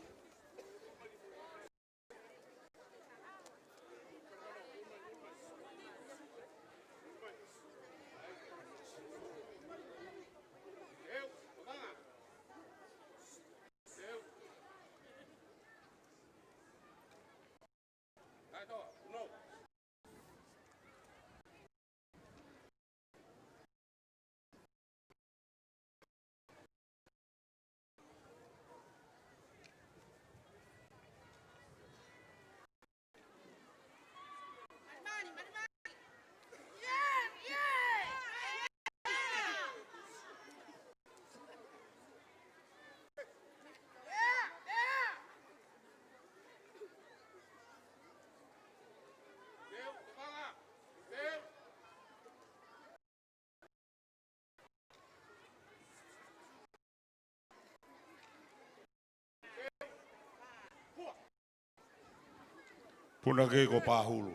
Puna ke ko pahulu.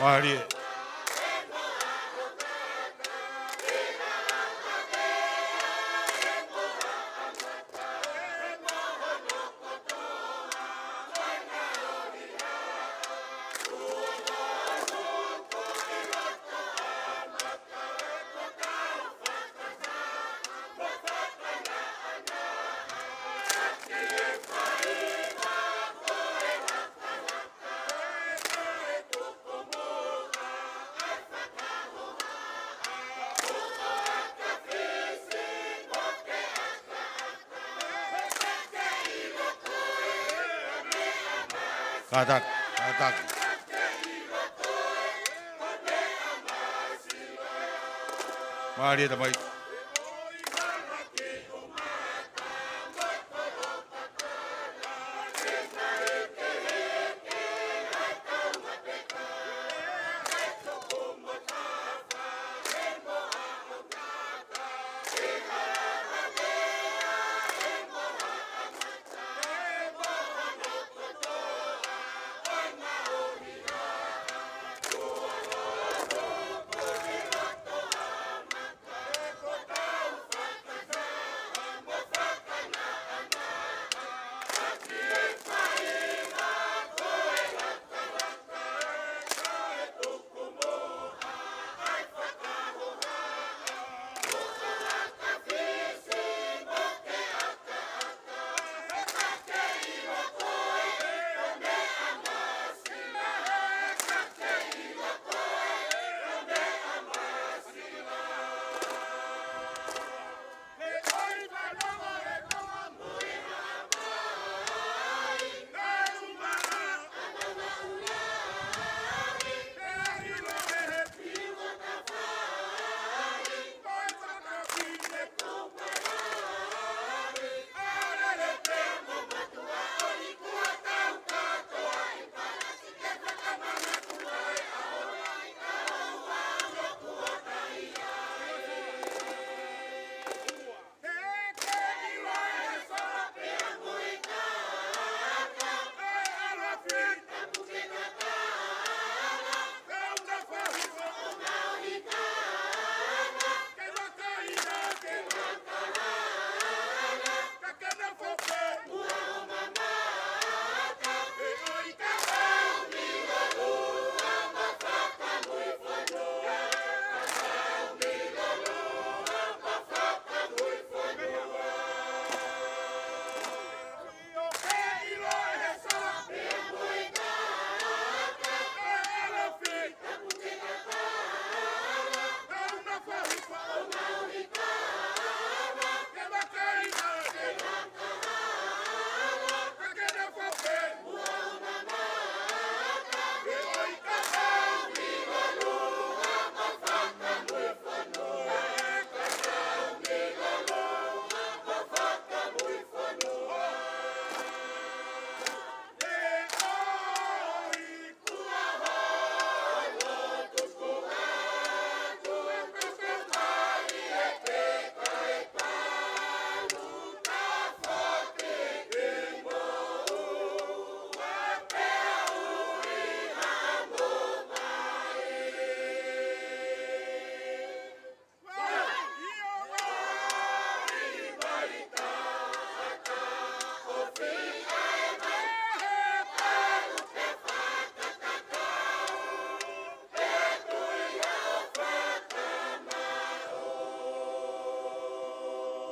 Marie. Katak, katak. Maria tamai.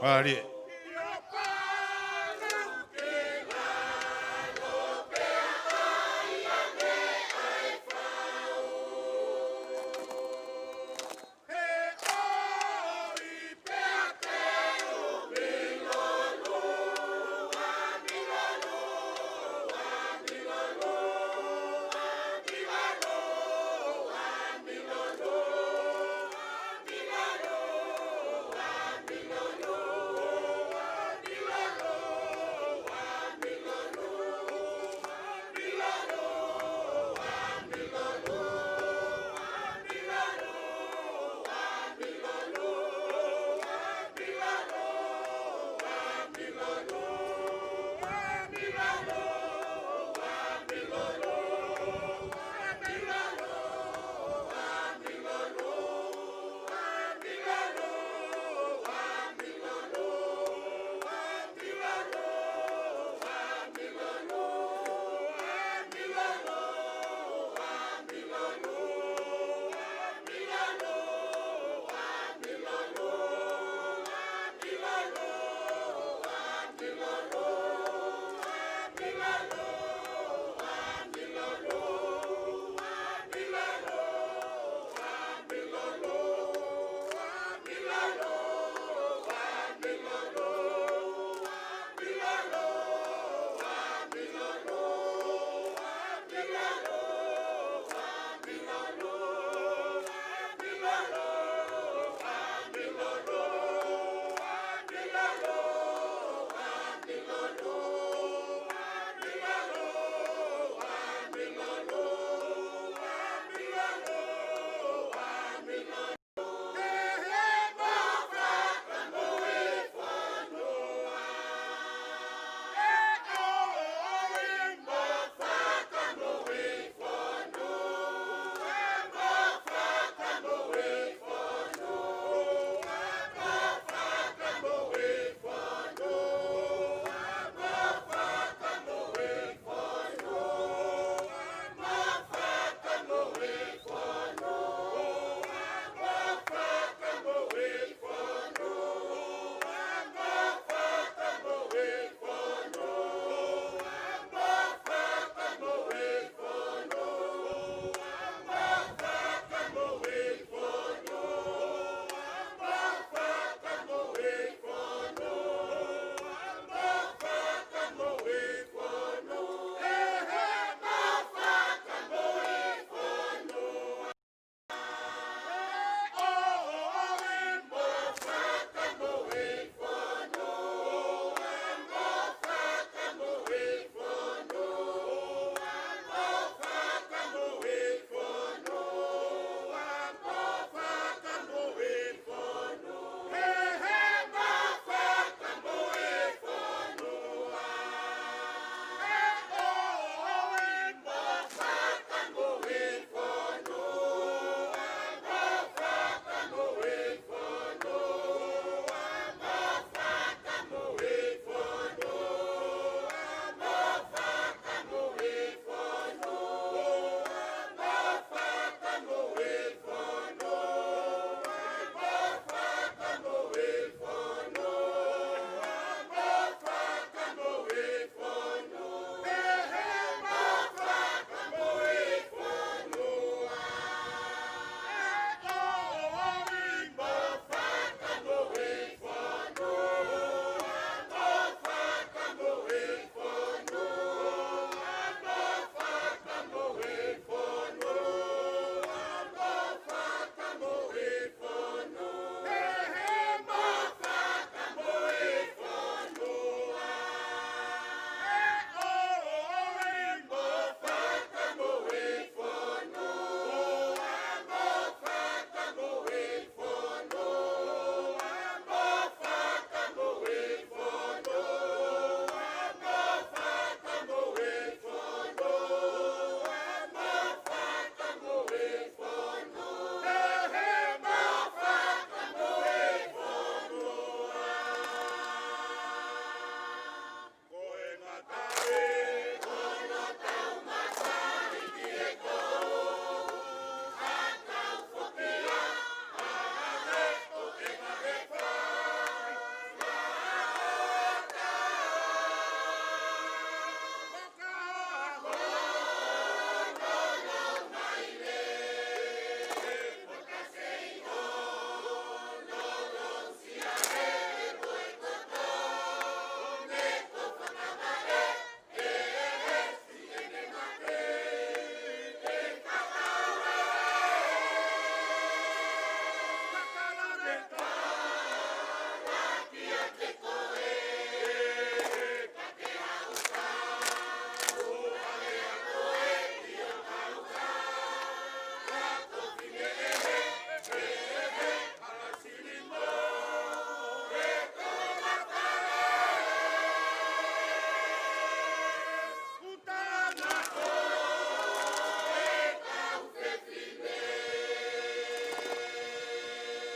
Maria.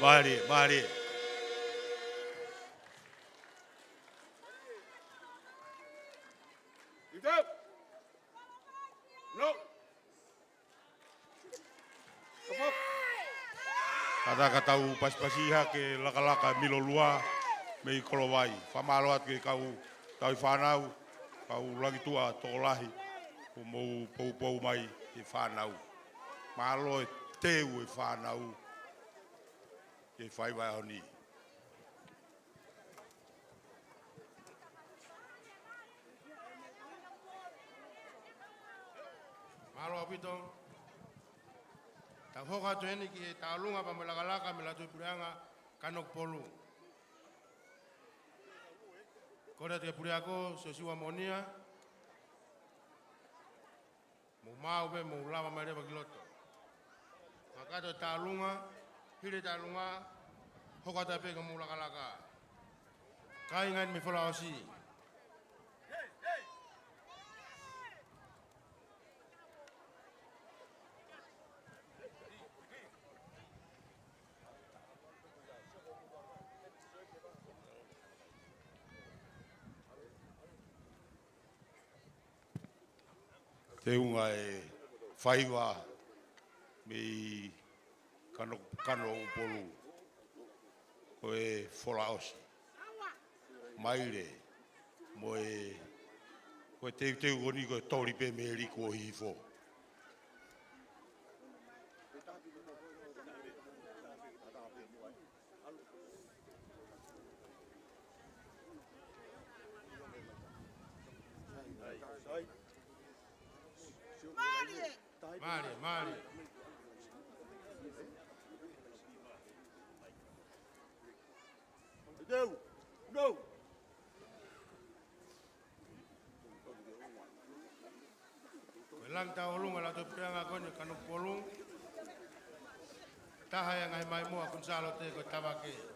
Mari. No. Kapok. Kata tau pas-pasiha ke laka-laka milolua mei kolowai. Whamaloat ke kau tau whanau, kau lagi tua tokolahi, o mou pou mai e whanau. Malo e teu e whanau, e whaiwai honi. Malo apito. Tau hoka tu heni ki e tālunga pa me laka me la tui purianga kanok polu. Kore te puriako se siwa monia. Mo mau be mo lava mai rewa kiloto. Makato tālunga, hire tālunga, hoka ta peka mo laka. Kai ngai me whala osi. Te unga e whaiwa me kano polu ko e wholaosi. Maire mo e ko te goni ko tori pe me riko hifo. Mari. No. Lang tau lunga la tui purianga kone kanok polu. Taha yang ai mai mua kun salo te ko tabake.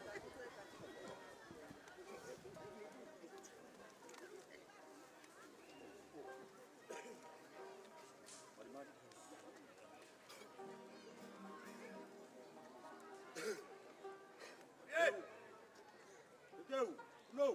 No.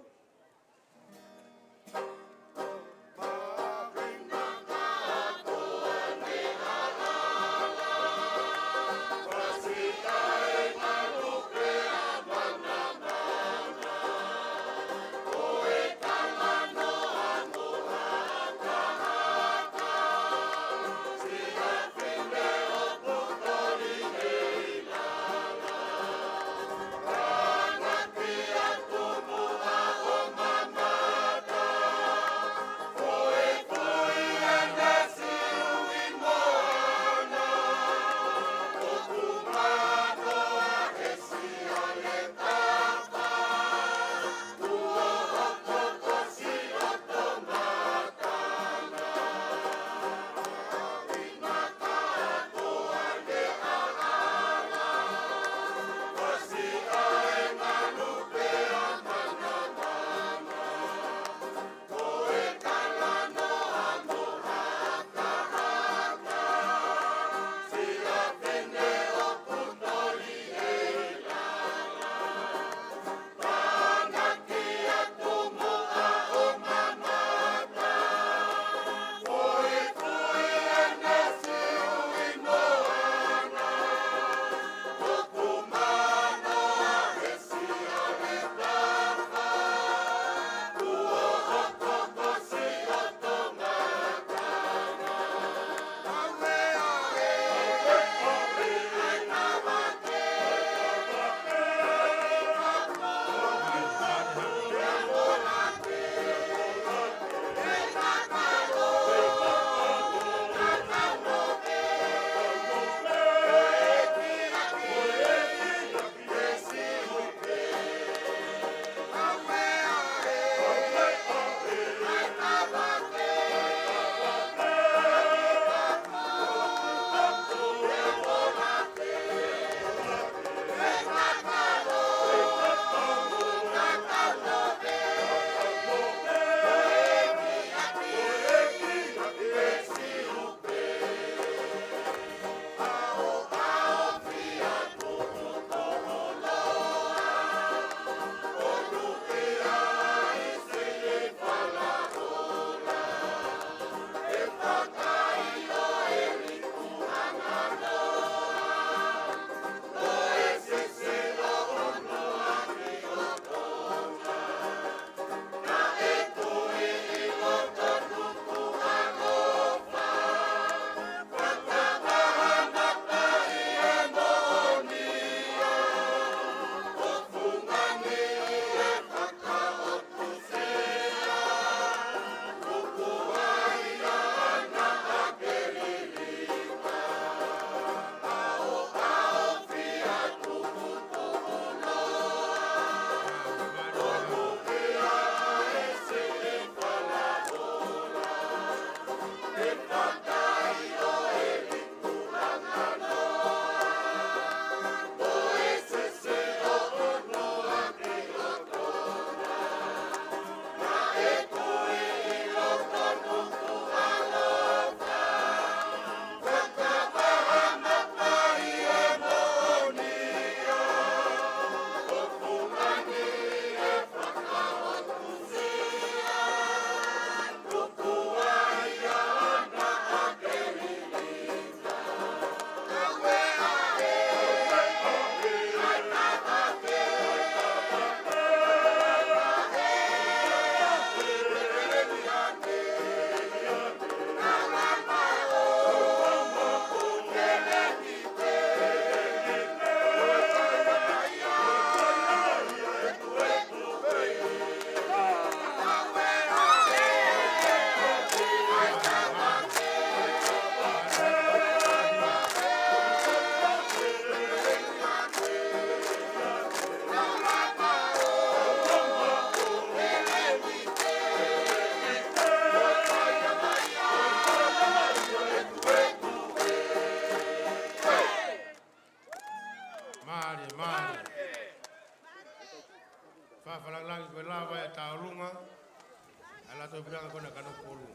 to branga kona kano polu.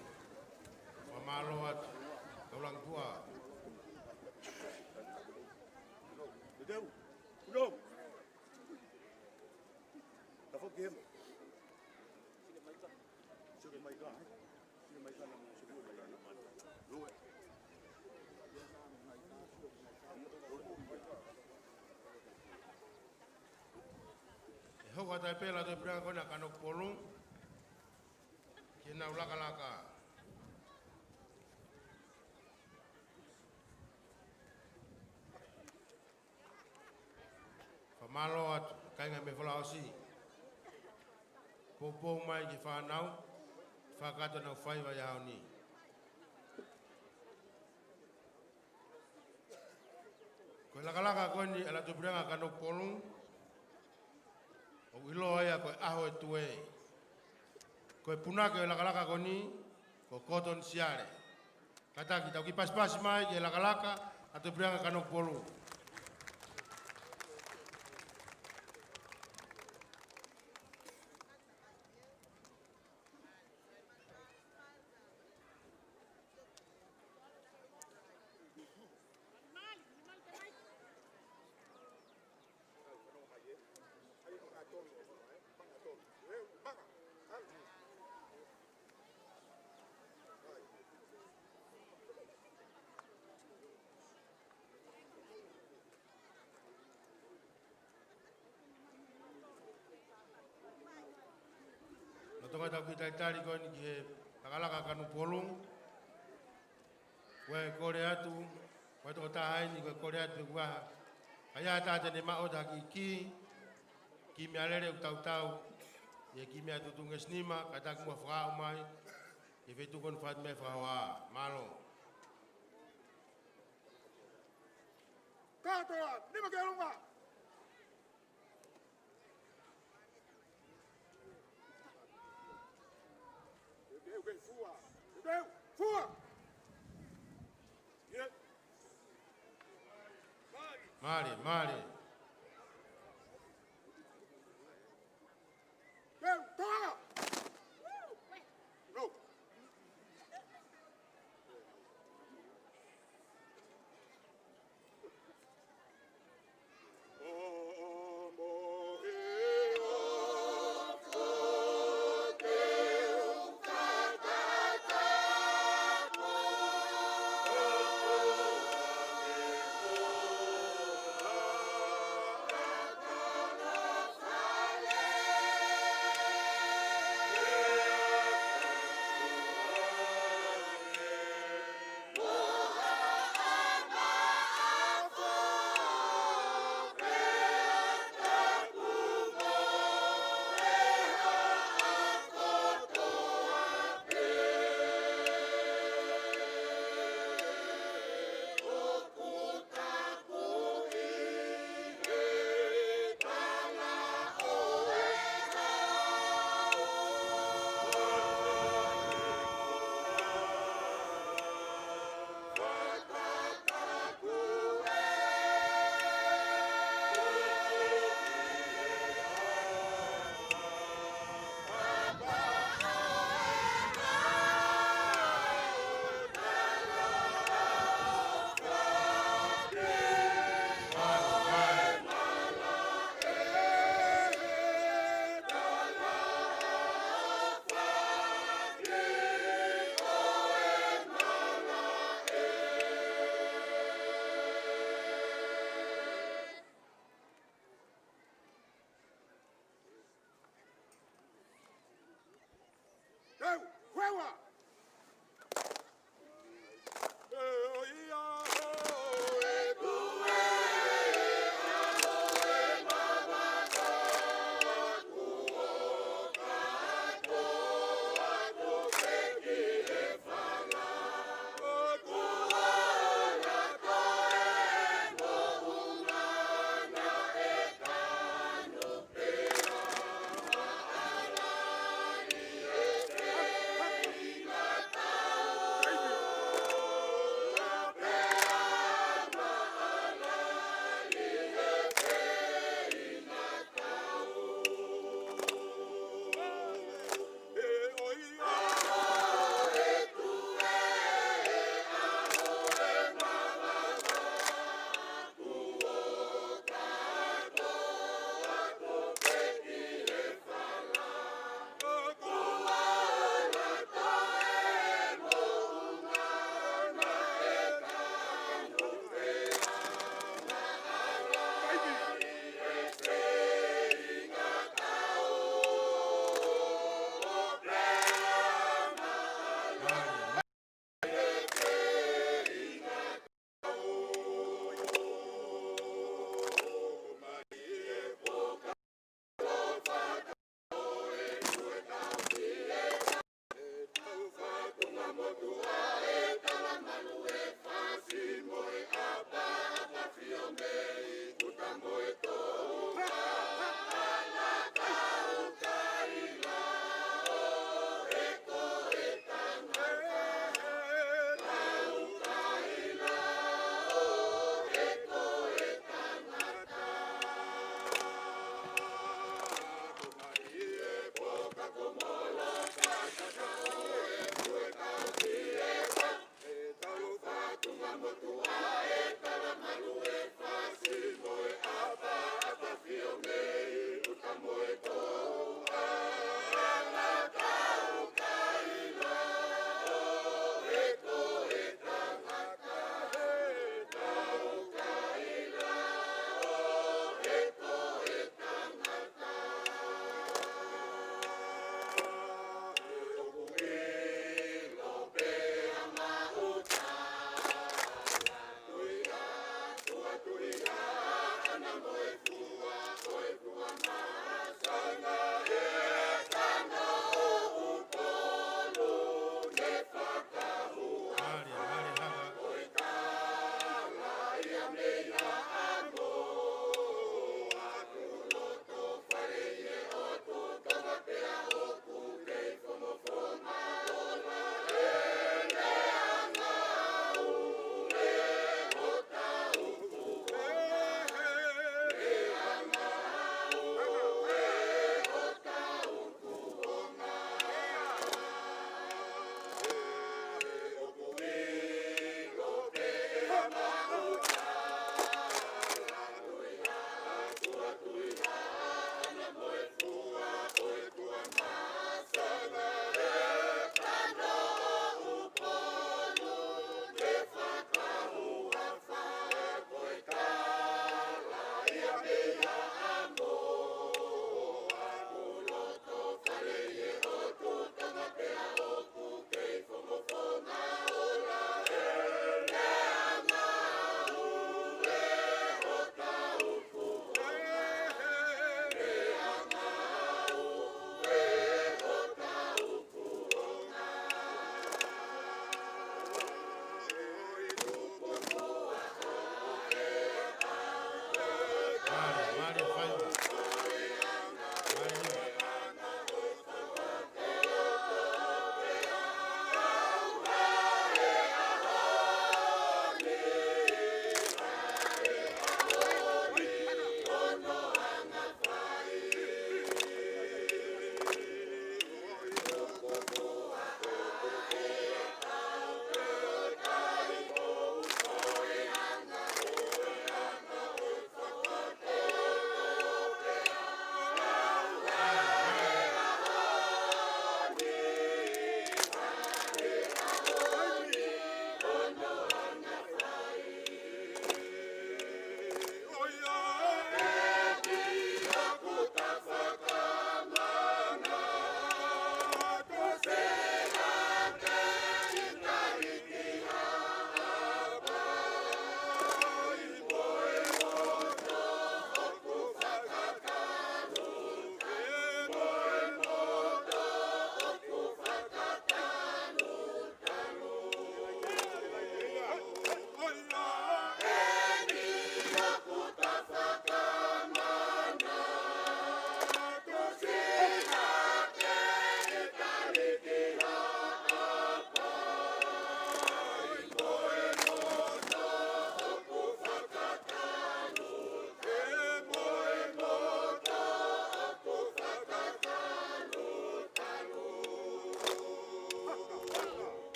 Famalo at ulang tua. Deu. No. Tá fo game. Sige mai ka. Sige mai ka na mo sige mai na. Lo. Ho kata pela to branga kona kano polu. Kina ulaka-laka. Famalo at kainga me flausi. Popo mai ki whanau. Whakato na whaiwa iau ni. Koe laka-laka koe ni ala tubranga kano polung. O iloa ia koe aho e tue. Koe punake o laka-laka koe ni. Ko koton siare. Kata kita ki pas-pas mai ki laka-laka. A tubranga kano polung. Tonga tau kita tari ko ni ke takalaka kanu polung. Koe kore atu, koe toko tahai ni koe kore atu kuaha. Kaya ata ne mao ta ki me alere tau ye ki me atu tunga snima kata ku fra mai. E vetu kon fat me fra wa malo. Kato, ni ma ke lunga. Fua! Mari, mari. Toma! No!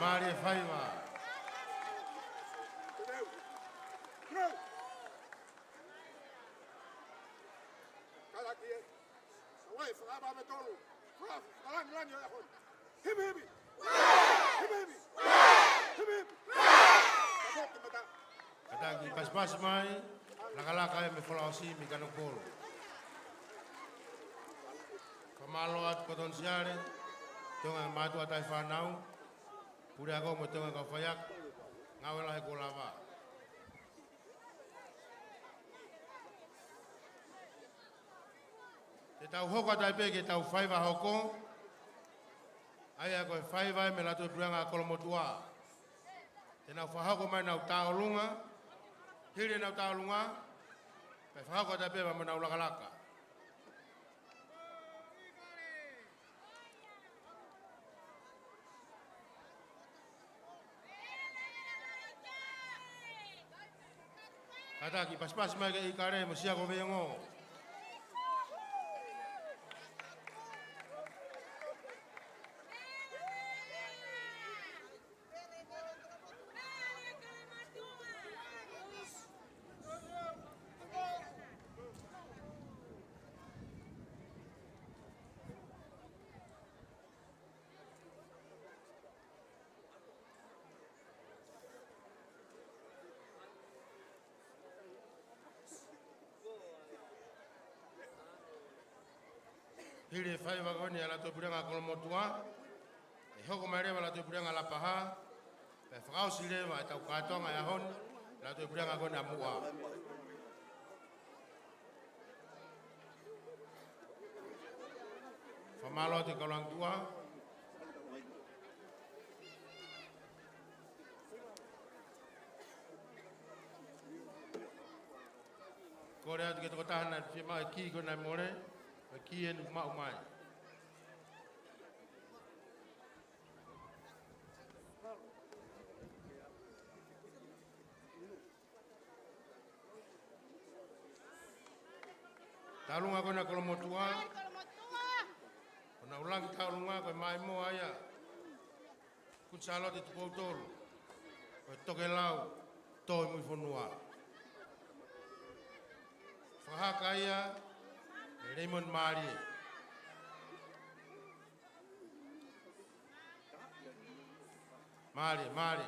Marie Faiva. Kataki pas mai, laka e me folausi mi kanokolo. Pamalo at koton siare, tonga matu atai whanau, puri ako mo tonga ka whaiak, ngawela he ko lava. Te tau hoko atai peke tau whaiva hoko, ai ako e whaiva me lato e purianga kolomotua. Te nau whahako mai nau tau lunga, hiri nau tau lunga, pe whahako atai peke ma nau lakalaka. Kataki pas mai ke ikare mo sia ko vengo. Hiri fai wagoni ala to puranga kolomotua. E hoko mai rewa la to puranga la paha. Pe whakau si rewa e tau kātonga e hon. La to puranga koni a mua. Whamalo te kaulang tua. Kore atu ke toko tahana whima e ki kona more. Aqui é no Maumai. Talunga kona kolomotua. Kona ulangi talunga koe mai mo aia. Kun salote tu poutolu. Koe toke lau. Toi mui whanua. Whahaka ia. Raymond Mari. Mari.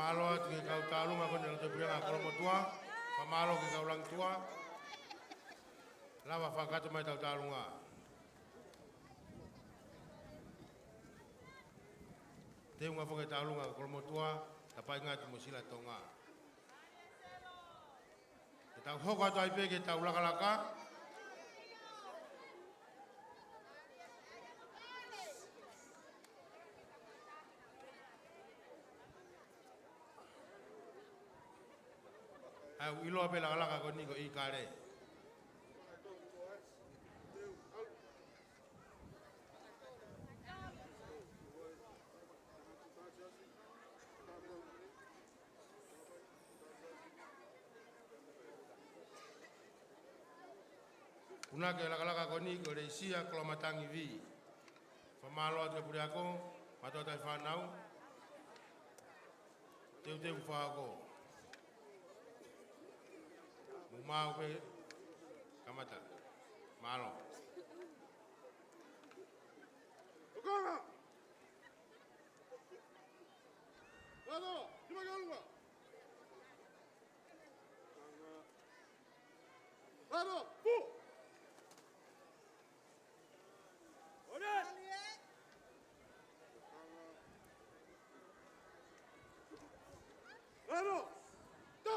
Pamalo at kau talu ma kon te pria ngakolo motua. Pamalo ke kau lang tua. Lava whakato mai tau talu ngā. Te unga whake talu ngā kolo motua. Tapai ngā tu musila tonga. Ke tau hoka tai pe ke tau lakalaka. Ai ilo pe lakalaka ko ni ko I kare. Una ke lakalaka ko ni ko reisia klomatangi vi. Famalo atu puri ako, mato tai whanau. Teu whako. Mumau pe kamata. Malo. Okanga! Lado, lima kalunga! Lado, fu! Ones! Lado! Ta!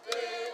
Hey!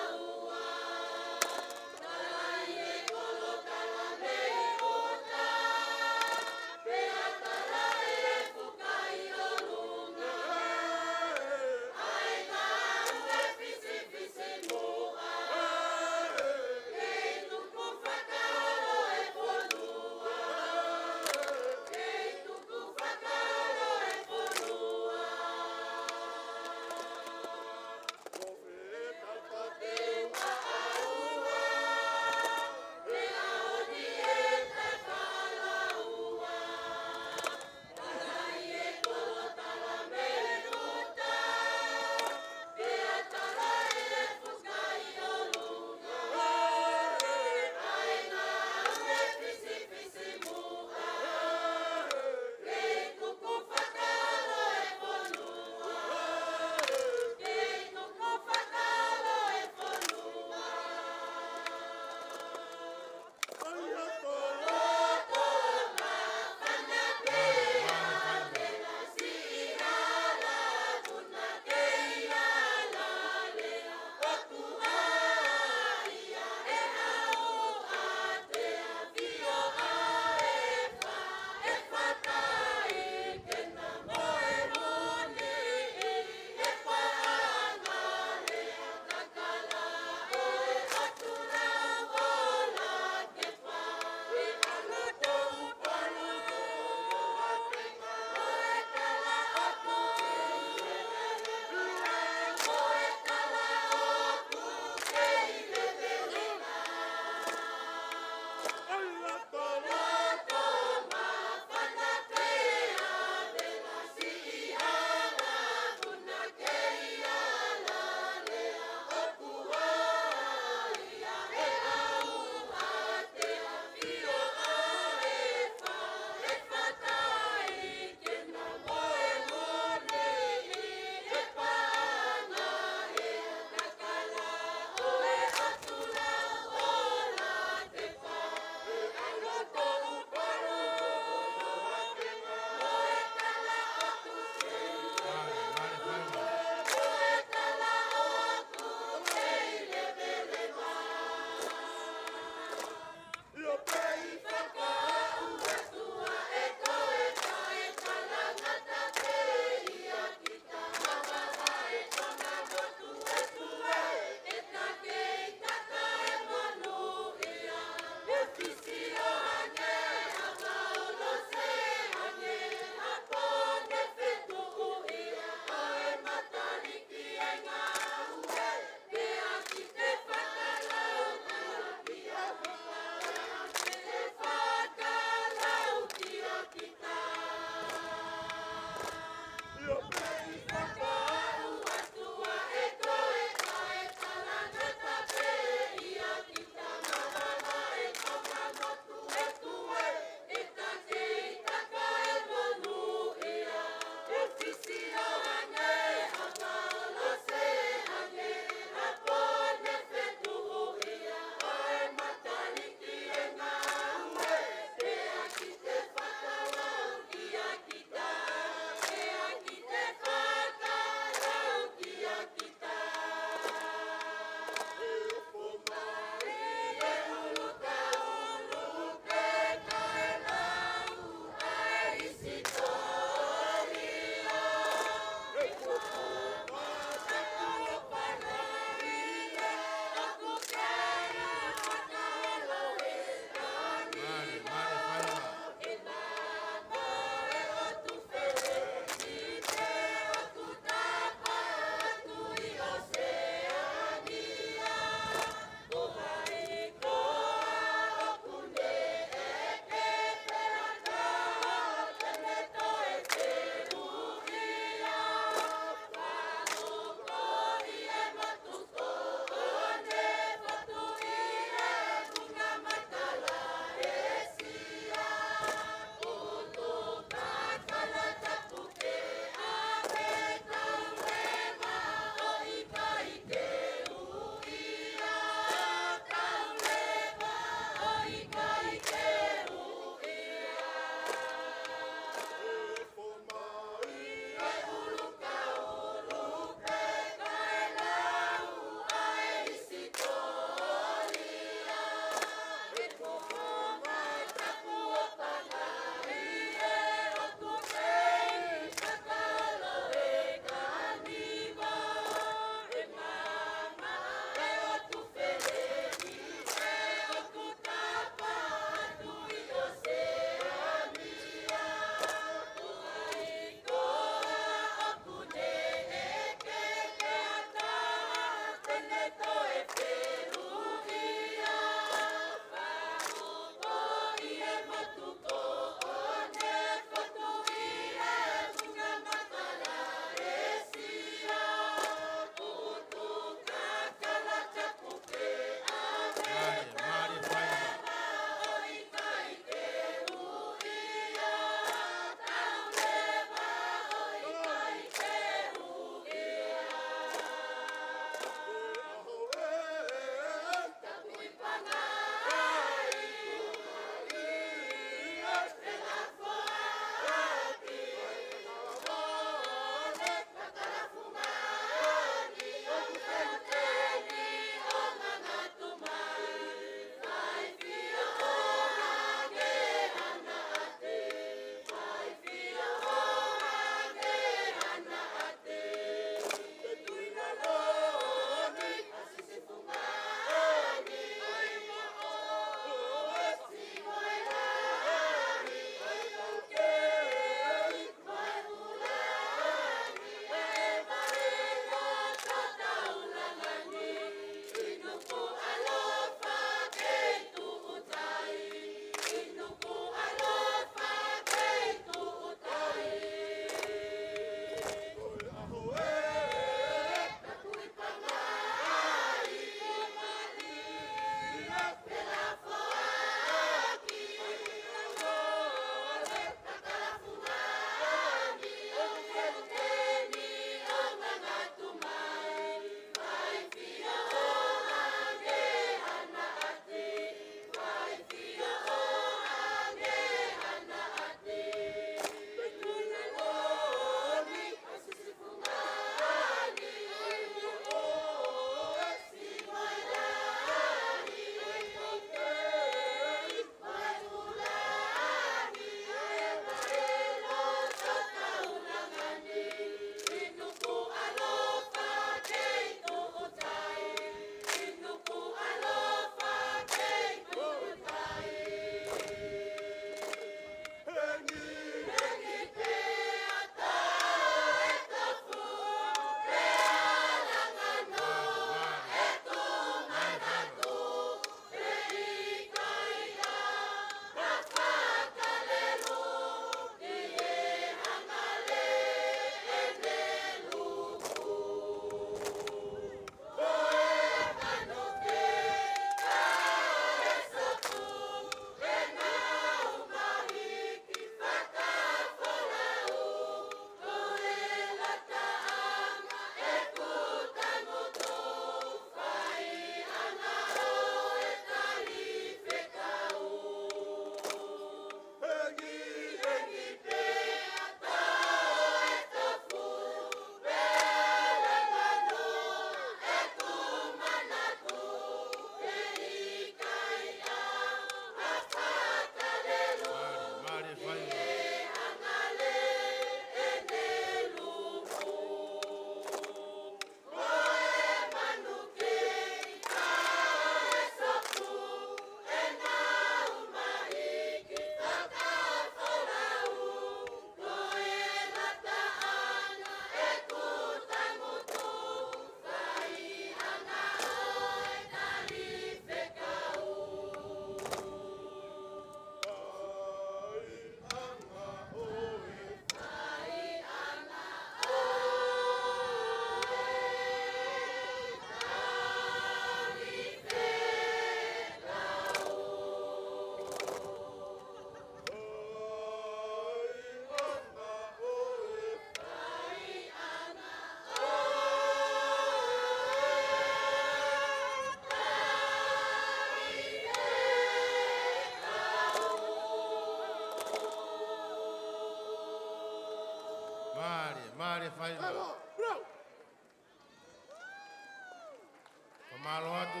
Pamalo atu.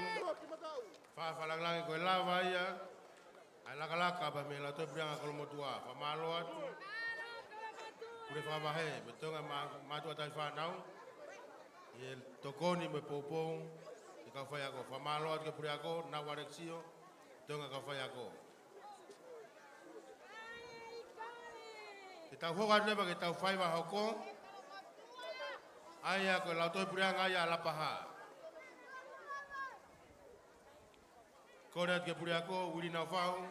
Whawhalangi koe lava ia. Ai laka pa me la toi prianga kolomotua. Pamalo atu. Kure whamahe, me tonga mātua tai whanau. I tokoni me popou. I ka whai ako. Whamalo atu ke puri ako, na wareksio. Tonga ka whai ako. Ke tau hoka nepa ke tau whai wa hoko. Ai ako lau toi prianga ia lapaha. Kore atu ke puri ako, uri na whau.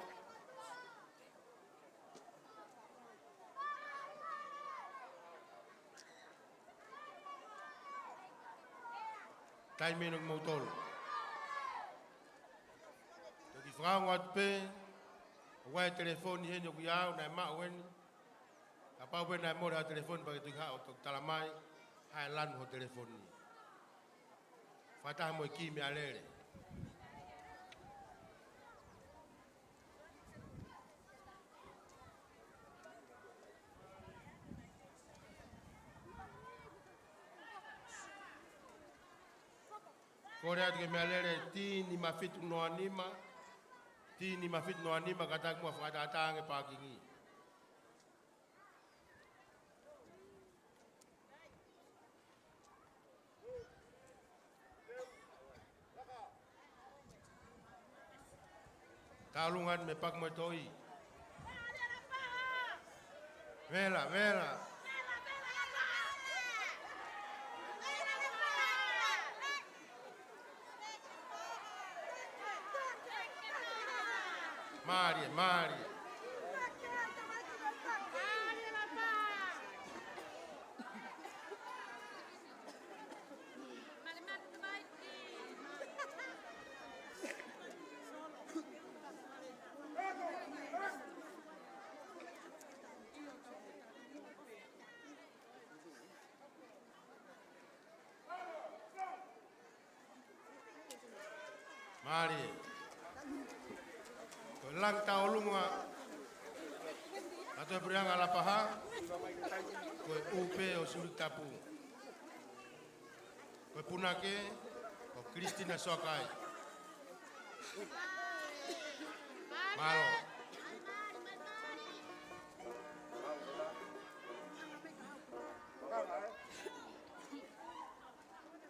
Tai menok mautolo. Jadi whakao atu pe, wai telefoni hene ku iau, nai maa weni. Kapau pe nai mora telefoni bagi tu hao tok talamai, hai lanu ho telefoni. Whataha mo ki me alere. Kore atu ke mea lere tini mafitu no anima. Tini mafitu no anima kata kuma whakatatange pākingi. Talungan me pak mo toi. Vela, vela. Maria, Maria. Maria. Lang tau lunga. Atau beriang ala paha. Koe upe o surik tapu. Koe punake o Kristina Sokai. Malo.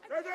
La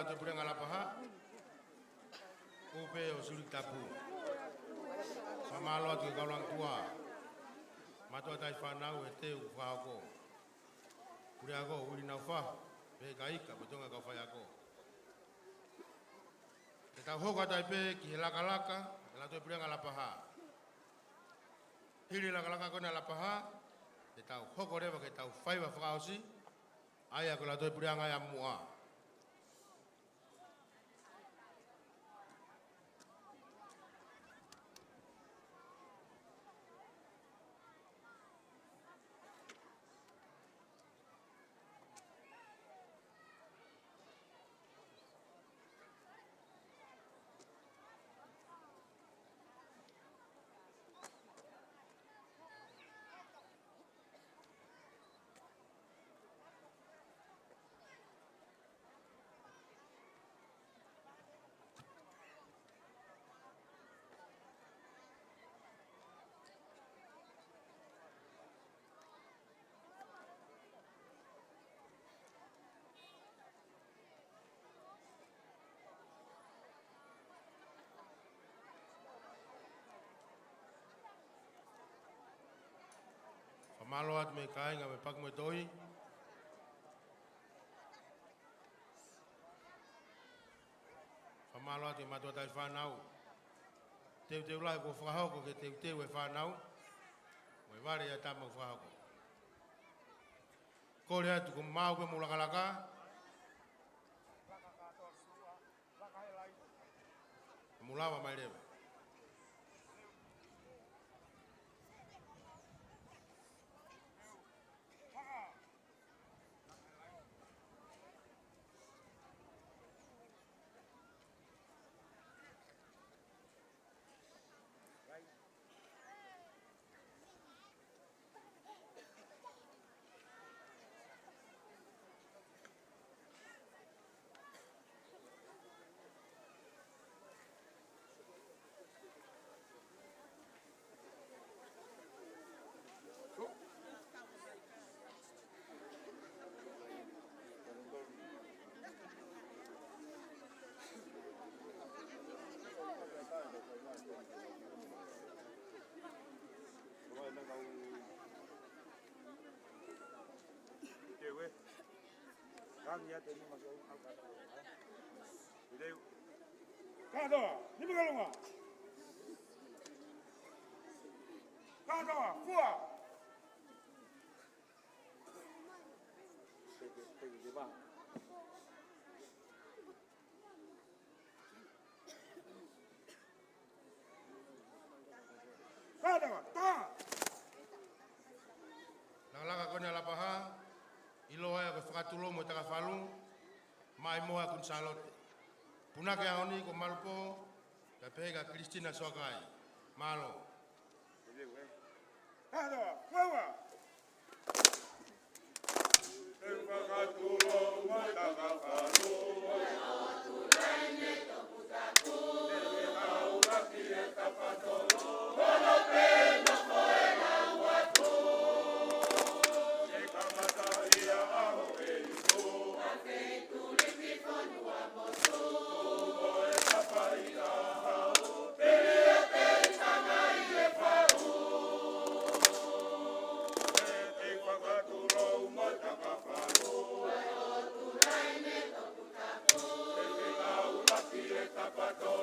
te pura ngala paha. Upe o suri tapu. Famalo atu kaulang tua. Matua tai whanau e te u whahako. Pura ako uri nau wha. Pe ka ika betonga ka whai ako. Te tau hoka tai pe ki he laka laka. E la te pura ngala paha. Hiri laka laka kona la paha. Te tau hoko rewa ke tau whaiwa whakaosi. Aia ko la te pura ngai a mua. Malo at me kai nga me pak mo toi. Malo at mato tai whanau. Teu lai ko whahoko ke teu e whanau. Mo ware a tama whahoko. Kore atu ko mau pe mulakalaka. Mulawa mai rewa. Katoa, ni magalunga. Katoa, fua. Katoa, toa. Laka kona la paha. Ilo ai ko whakatulo mo taka whalu. Mai moa kun salote. Punake aoni ko malupo. Ka pega Kristina Sokai. Malo. Katoa, fua. Whakatulo mo taka whalu. Kata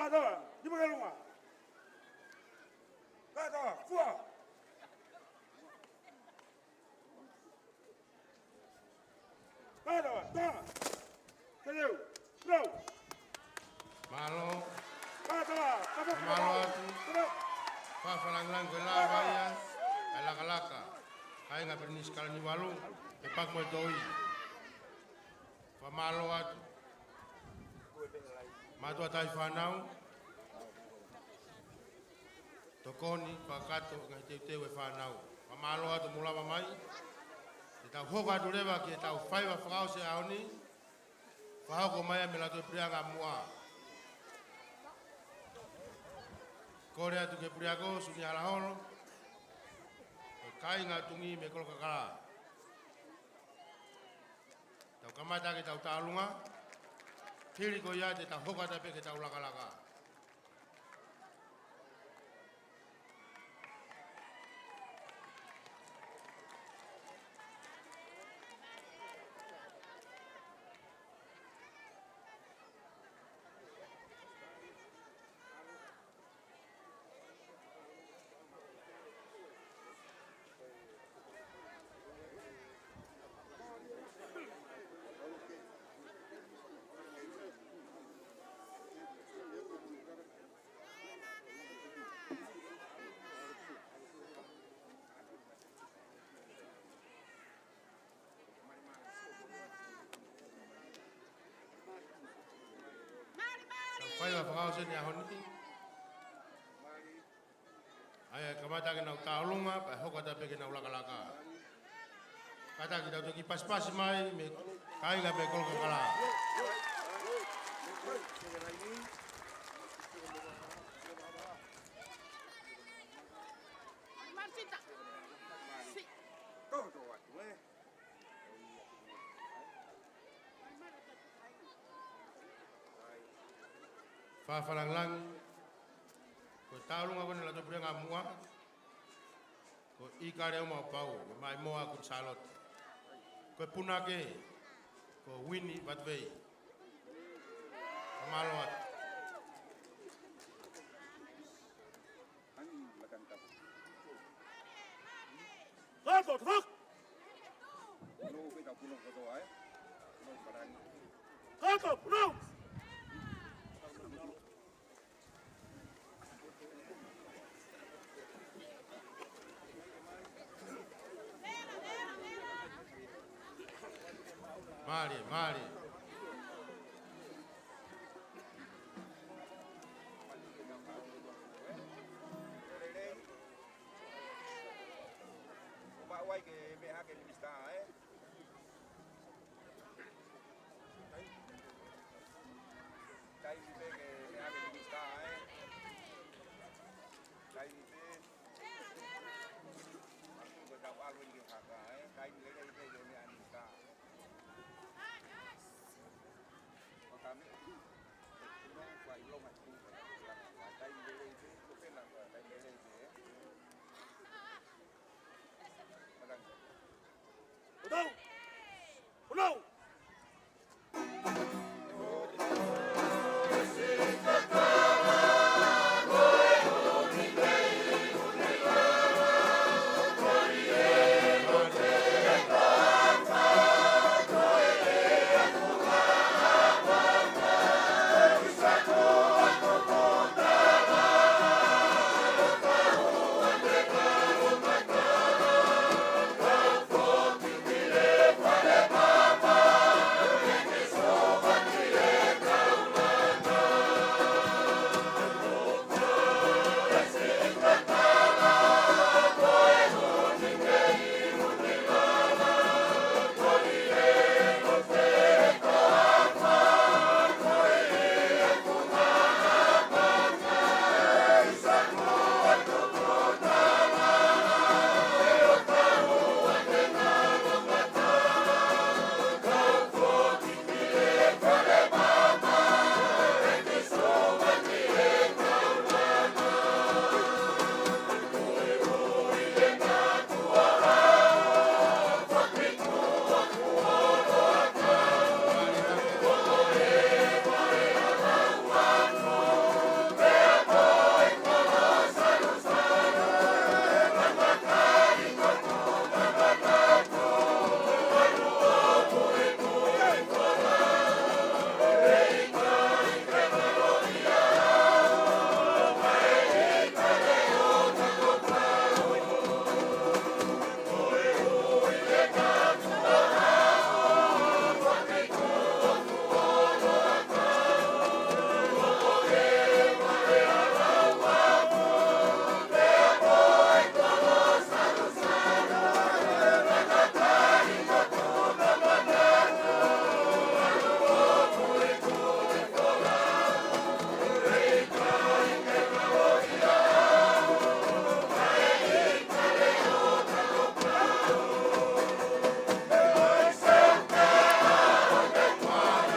Kata, di mana rumah? Kata, fuah. Kata, tak. Kau, bro. Malo, Kata, apa? malo atu. Fafalang-lang ko la baya. Alaka-laka. Kaya nga pernis kala ni walong. Ipak mo doi. Famalo atu. Matua tai whanau. Tokoni, whakato, ngai teu e whanau. Famalo atu mulawa mai. E tau hoka atu rewa ki e tau whaiwa whakao se aoni. Whahoko mai me lato prianga mua. Kore atu ke priago, suni alaholo. Kai ngā tungi me kolo kakara. Tau kamata ke tau tālunga. Tiri ko ia te tau hoka tape ke tau lakalaka. Whai wa whakao se ni ahoni. Ai kamata ke nau tālunga, pa hoka tape ke nau lakalaka. Kata ki tau toki pas-pas mai, me kainga me kolo kakala. Whafalang-lang, ko tālunga kone la topure ngā mua, ko ika reo mau pau, ko mai moa kun salot. Ko punake, ko Winnie Batvei. Kamalo at. Kata, tak. Kata, bro. Mari, mari.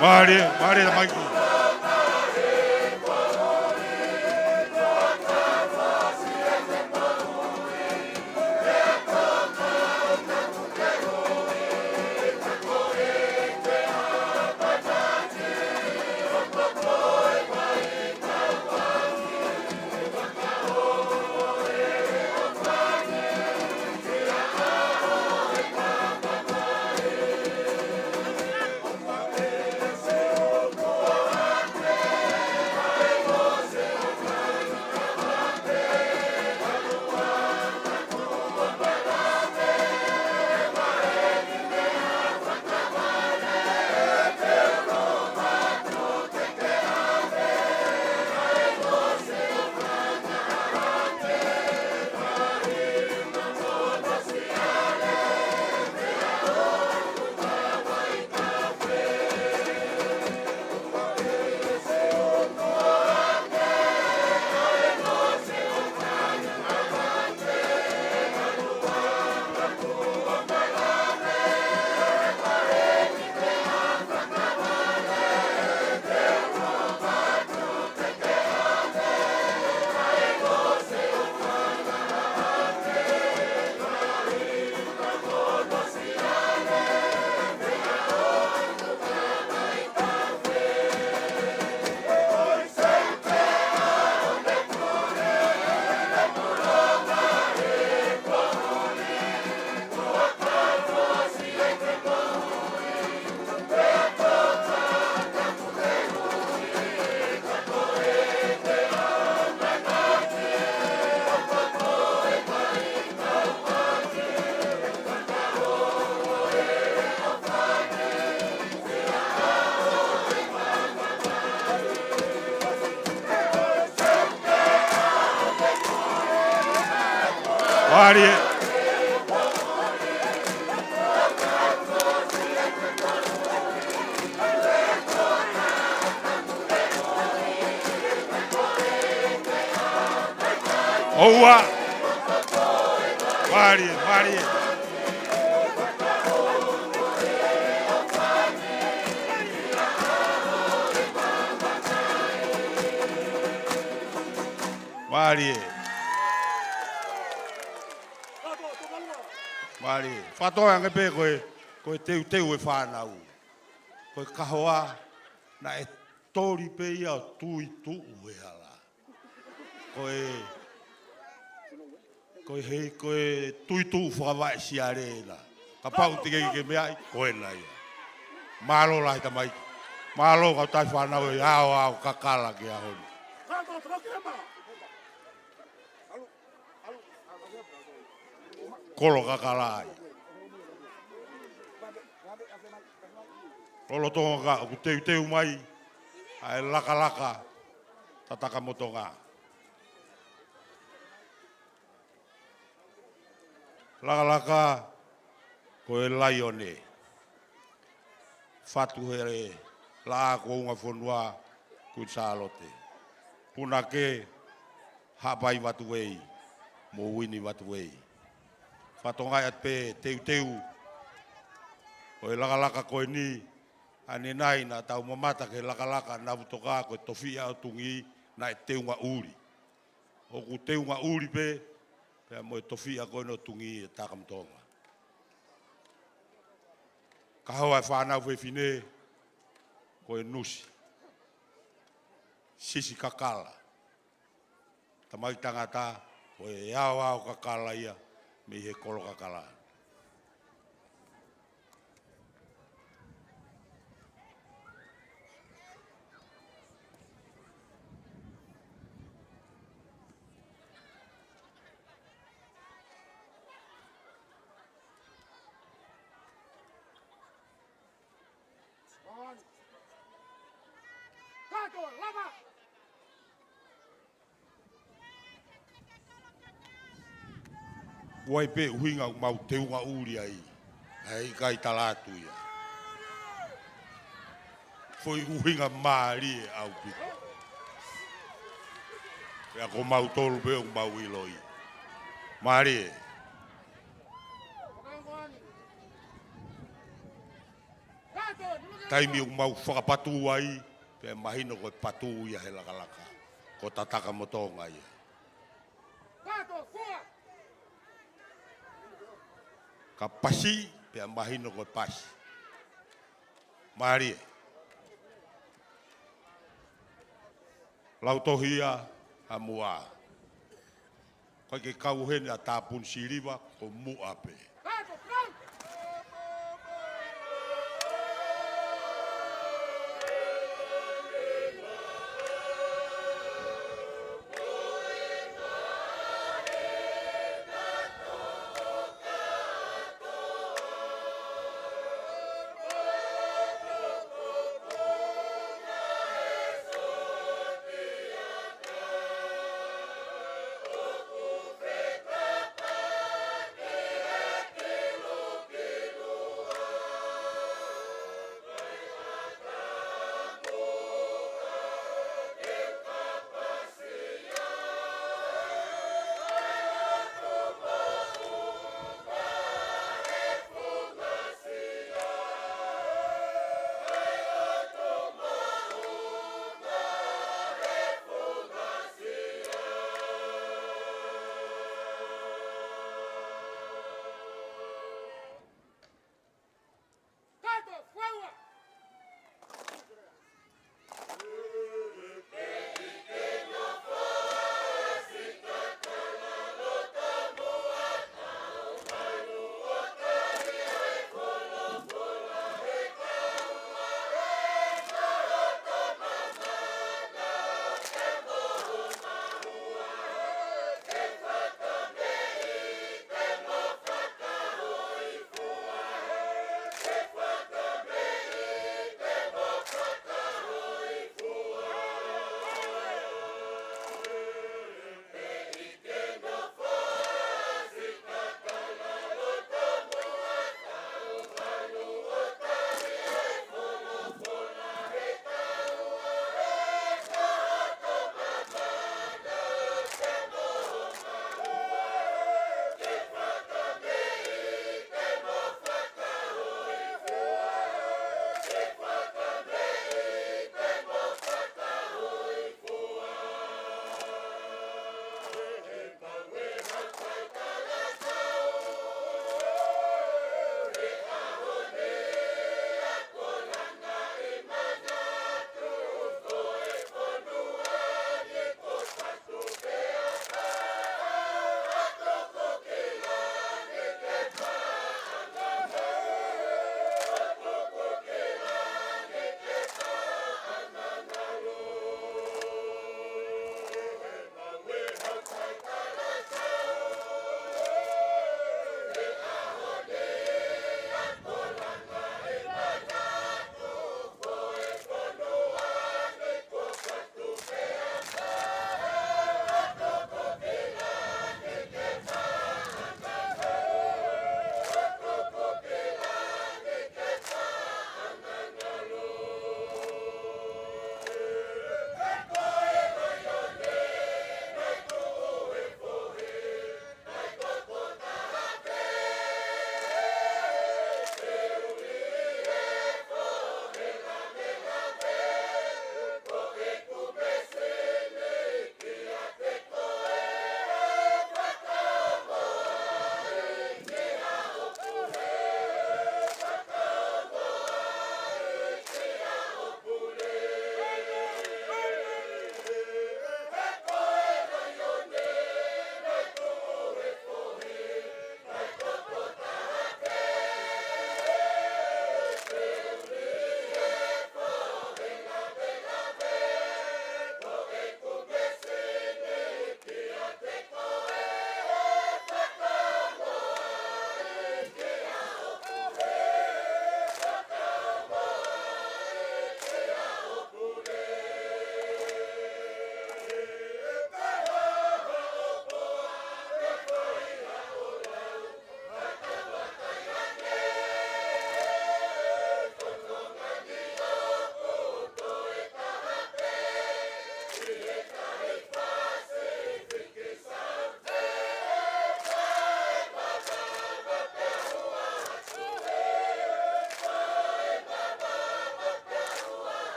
Mare la maiku. Mare. Oua. Mare. Mari, whatoa nge pe koe teu e whanau. Koe kahoa na e tori pe ia o tui tuu e ala. Koe tui tuu whakawai si arena. Ka pau tike ke mea i koe na ia. Malo lai ta mai. Malo kau tai whanau e ao kakala ki ahoni. Kolo kakalai. Lolo tonga ka, ku teu mai, ai laka, tataka motonga. Laka, koe laione. Fatu here, la ko unga fonua, ku salote. Puna ke, hapai watuwei, mo wini watuwei. Fatongai at pe teu. Koe laka koe ni ane nai na tau mamata ke laka na utoka koe tofia o tungi na e teunga uri. O ku teunga uri pe mo e tofia koe no tungi e takamtonga. Kahoa e whanau whewhine koe nusi. Sisi kakala. Tamai tangata koe e ao kakala ia. Me he kolo kakala. Wai pe huinga mau teunga uri ai. Hei kai talatu ia. Foi huinga maari e au pito. Pea ko mau tolu pe o mau iloi. Maari e. taimi o mau whakapatu ai, pe mahino koe patu ia he lakalaka. Ko tataka motonga ia. Ka pasi, pe mahino koe pasi. Marie. Lautohia a mua. Koe ke kauhene a tāpun siriwa ko muape.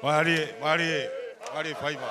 Mari faiva.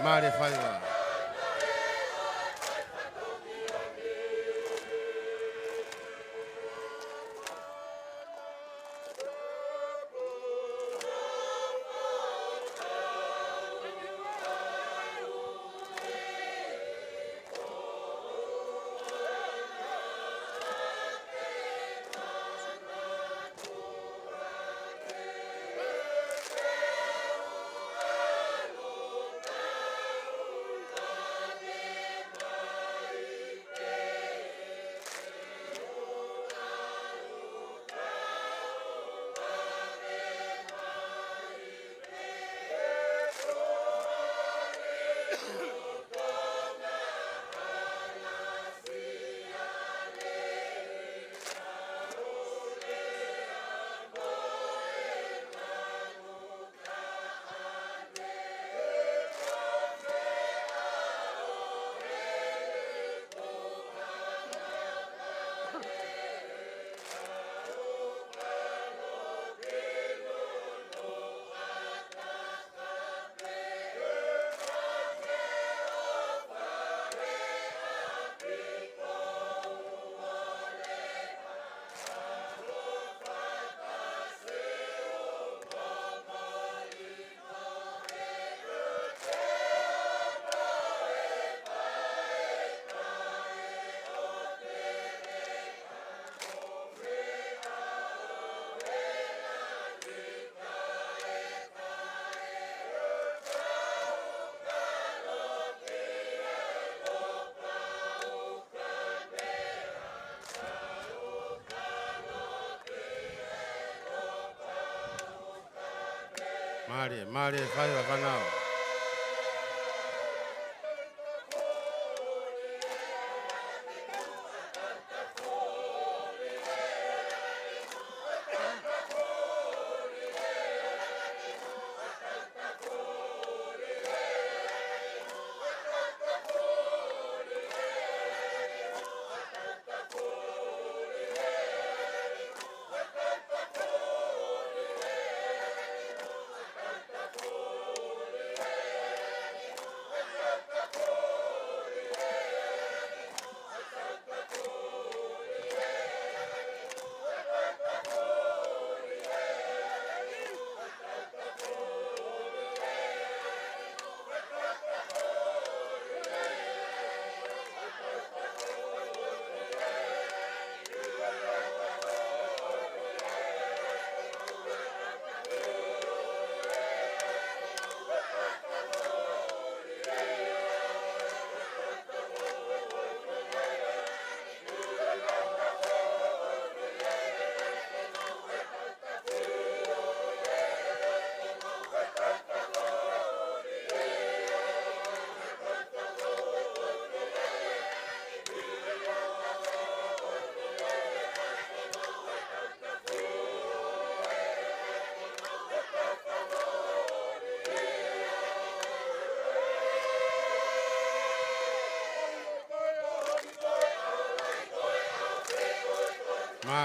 Mari faiva. Mari faiva fanao.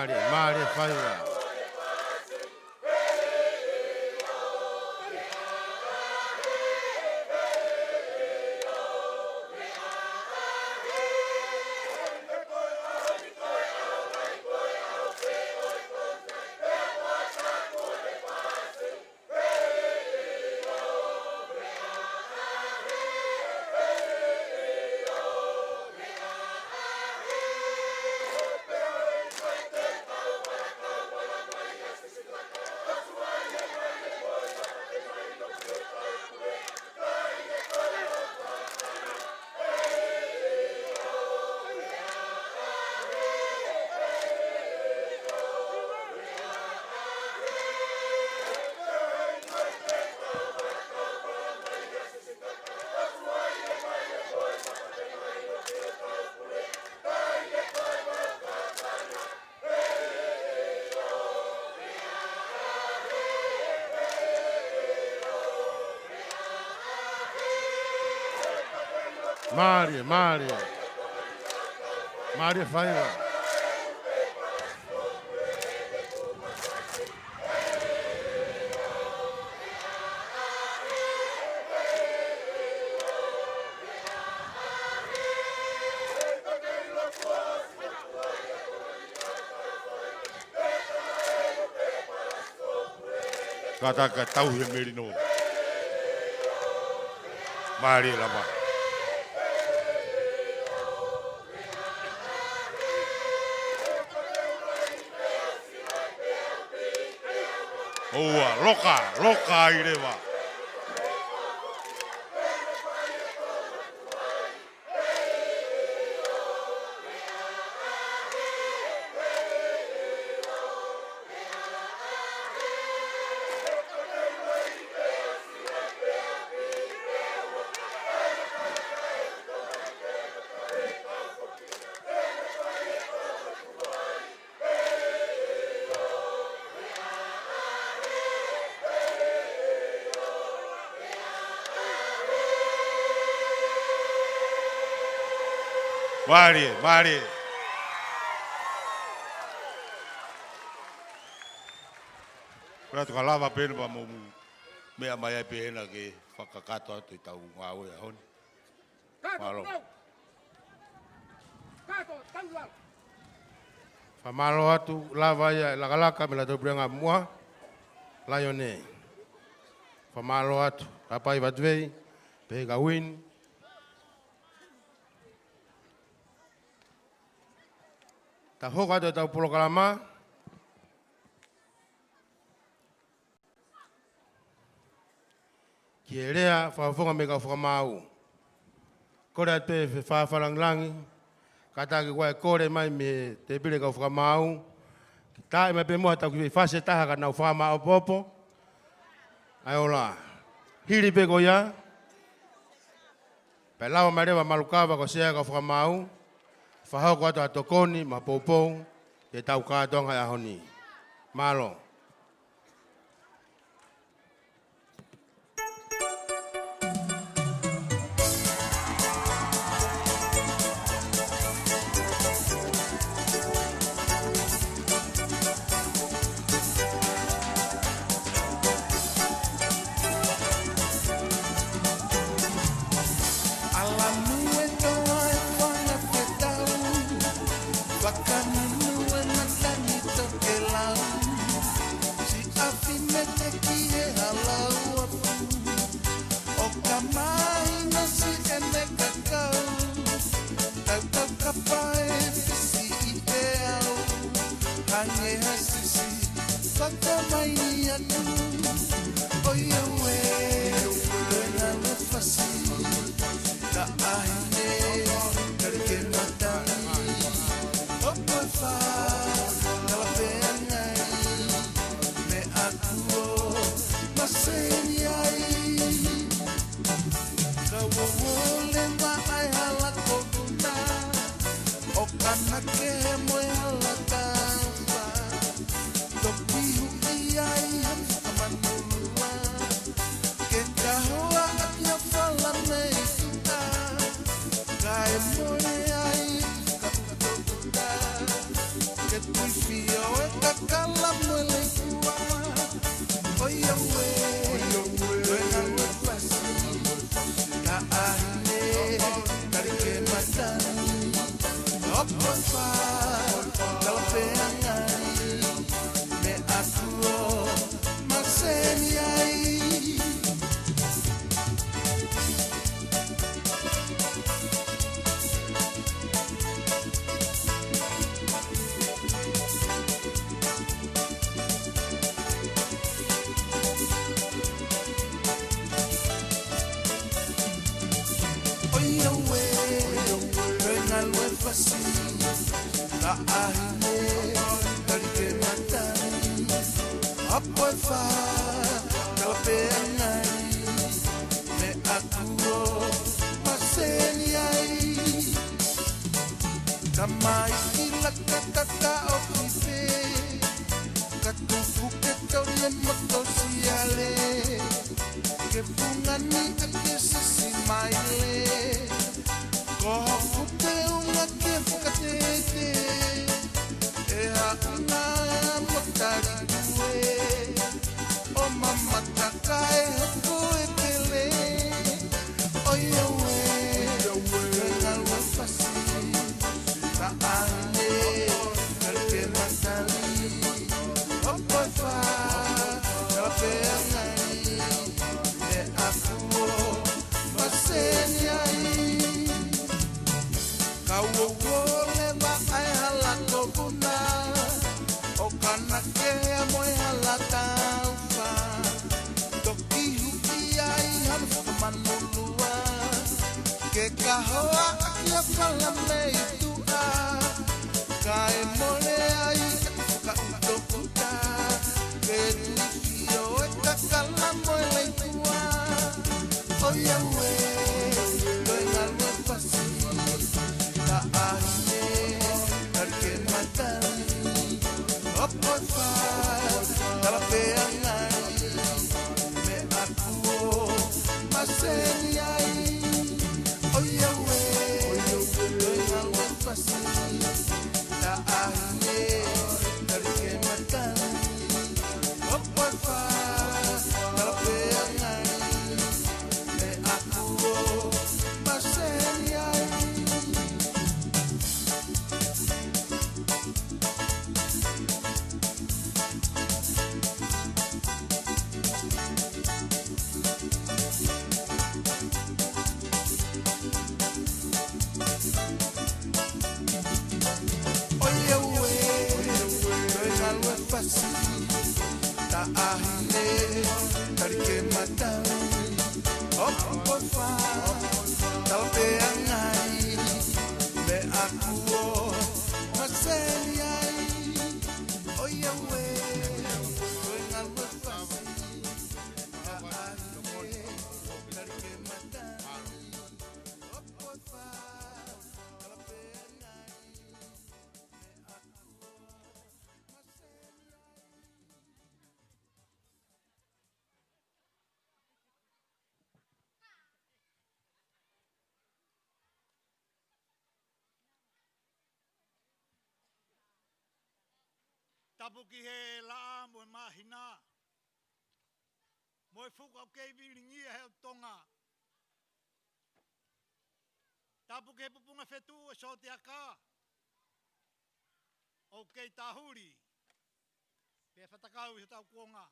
Maria, whaiwa. Maria, whaiwa. Kataka tau he merino. Maria lama. Oa, loka i rewa. Marie. Prato ka lava pena pa mo mea mai ai pena ke whakakato atu i tau ngā oe a honi. Malo. Kato, tangwal. Whamalo atu, lava ia, lakalaka, me la tau prenga mua, laione. Whamalo atu, rapai watwei, pega win. Ta hoka atu tau polo kalama. Ki e rea, whawhonga me ka whakamau. Kore atu e whawharanglangi. Kataki koe kore mai me te pire ka whakamau. Ki tae mai pe moa tau ki whase taha ka nau whamau popo. Ai ola. Hiri pe ko ia. Pe lawa mai rewa malukawa ko sea ka whakamau. Whahau ko atu a tokoni ma poupou. Ke tau kātonga a honi. Malo. Follow Apo e wha, kala pea ngai, me aku o maseni ai. Ka mai ki laka kaka o kipe, ka tupu ke tau le mako siale, ke pungani ake sisi mai le, ko hoku te unga ke whakatete, e hauna motari tue, o mamata kai hoku e tele, o iaue, renga ua whasi, ka aine, kalke matali, hopo e wha, ka pea ngai, me aku o maseni ai. Ka uo le wa ai halako puna, o kana ke moe halata ufa, toki huki ai hanu whakamanulua, ke ka hoa aki a whala me i tua, ka e mole ai ka uto puta, ke rifio e ka kala moe le tua, o iaue, koe ngalua pasi, ka aine, karke matari, opo e wha, kala pea ngai, me aku o maseni ai. O iaue, koe ngalua pasi, ka aine, karke matari, opo e wha, kala pea ngai, me aku o maseni ai. O iaue, koe ngalua pasi, ka aine, karke matari, opo e wha, kala pea ngai, me aku o maseni ai. O iaue, koe ngalua pasi, ka aine, karke matari, opo e wha, kala pea ngai, me aku o maseni ai. Tapu ki he laa mo e mahina. Mo e fuka o kei viringia he o tonga. Tapu ki he pupunga whetu e so te aka. O kei tahuri. Pea whatakau i he tau kuonga.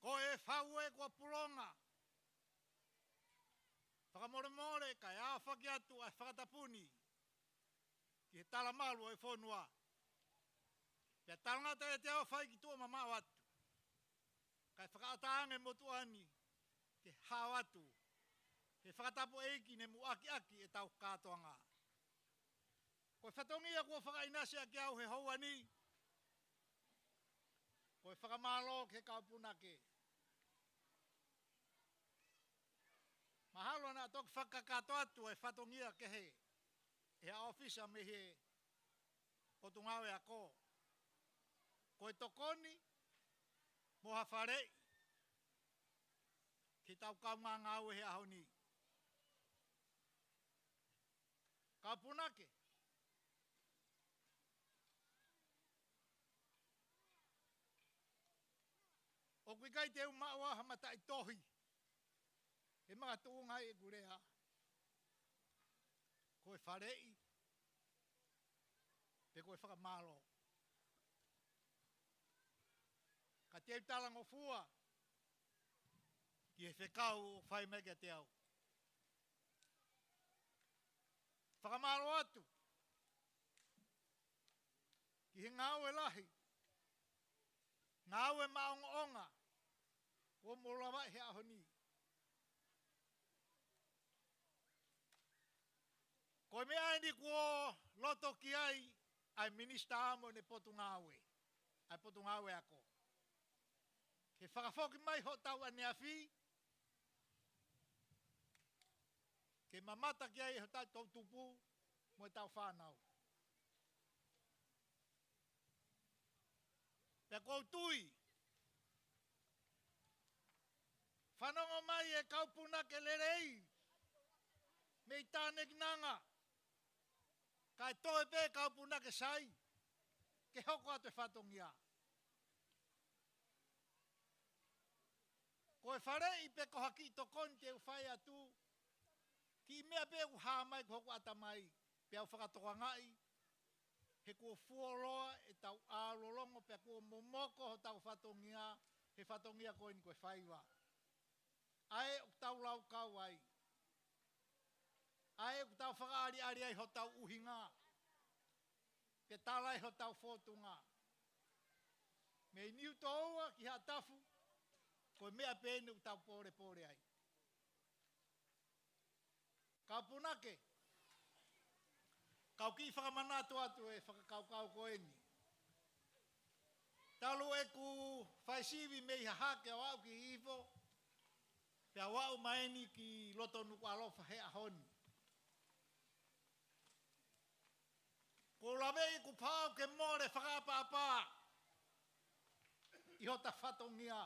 Ko e whau e kua pulonga. Whakamore more kai a whaki atu a whakatapuni. Ki he talamalu e whonua. Pea talangata e te awa whai ki tua mamau atu. Kai whakaataange motu ani. Ke hao atu. Ke whakatapu eiki ne muaki aki e tau kātoanga. Koe whatongia kua whakainasi a ki au he hauani. Koe whakamalo ke kaupunake. Mahalo na toki whakakato atu e whatongia ke he. E a ofisa me he potungawe a ko. Koe tokoni, moha wharei, ki tau kaunga ngau he ahoni. Kaupunake, o kui kai te umaua hamata i tohi, he mga tuunga e gurea. Koe wharei, pe koe whakamalo. Ka te talango fua, ki he whekau o whai mega te au. Whakamaro atu, ki he ngau e lahi, ngau e maonga onga, o molawa he ahoni. Koe mea ni kua loto ki ai, ai minista amo ne potu ngawe. ai potu ngawe ako. Ke whakafoki mai ho tau ane awhi, ke mamata ki ai ho tau tau tupu, mo tau whanau. Pea kou tui, whanongo mai e kaupuna ke lerei, me i tāne ki nanga, kai toe pē kaupuna ke sai, ke hoko atu e whatongia. Ko e whare i pe ko haki to konte u whai atu, ki mea pe u haa mai ko hoko ata mai, pe au whakatoka ngai, he kua fuoroa e tau ālolongo, pe kua momoko ho tau whatongia, he whatongia koe ni koe whaiwa. Ae o tau lau kau ai. Ae o tau whakaari ari ai ho tau uhinga, pe talai ho tau whotunga. Me niu toa ki ha tafu, koe mea pēne u tau pore pore ai. Kau punake, kau ki whakamanato atu e whakakaukau koe ni. Talu e ku whaisiwi mei hahake au au ki hifo, pe au au maeni ki loto nuku alofa he ahoni. Ko lawe ku pāo ke more whakapapa, i hota whatongia,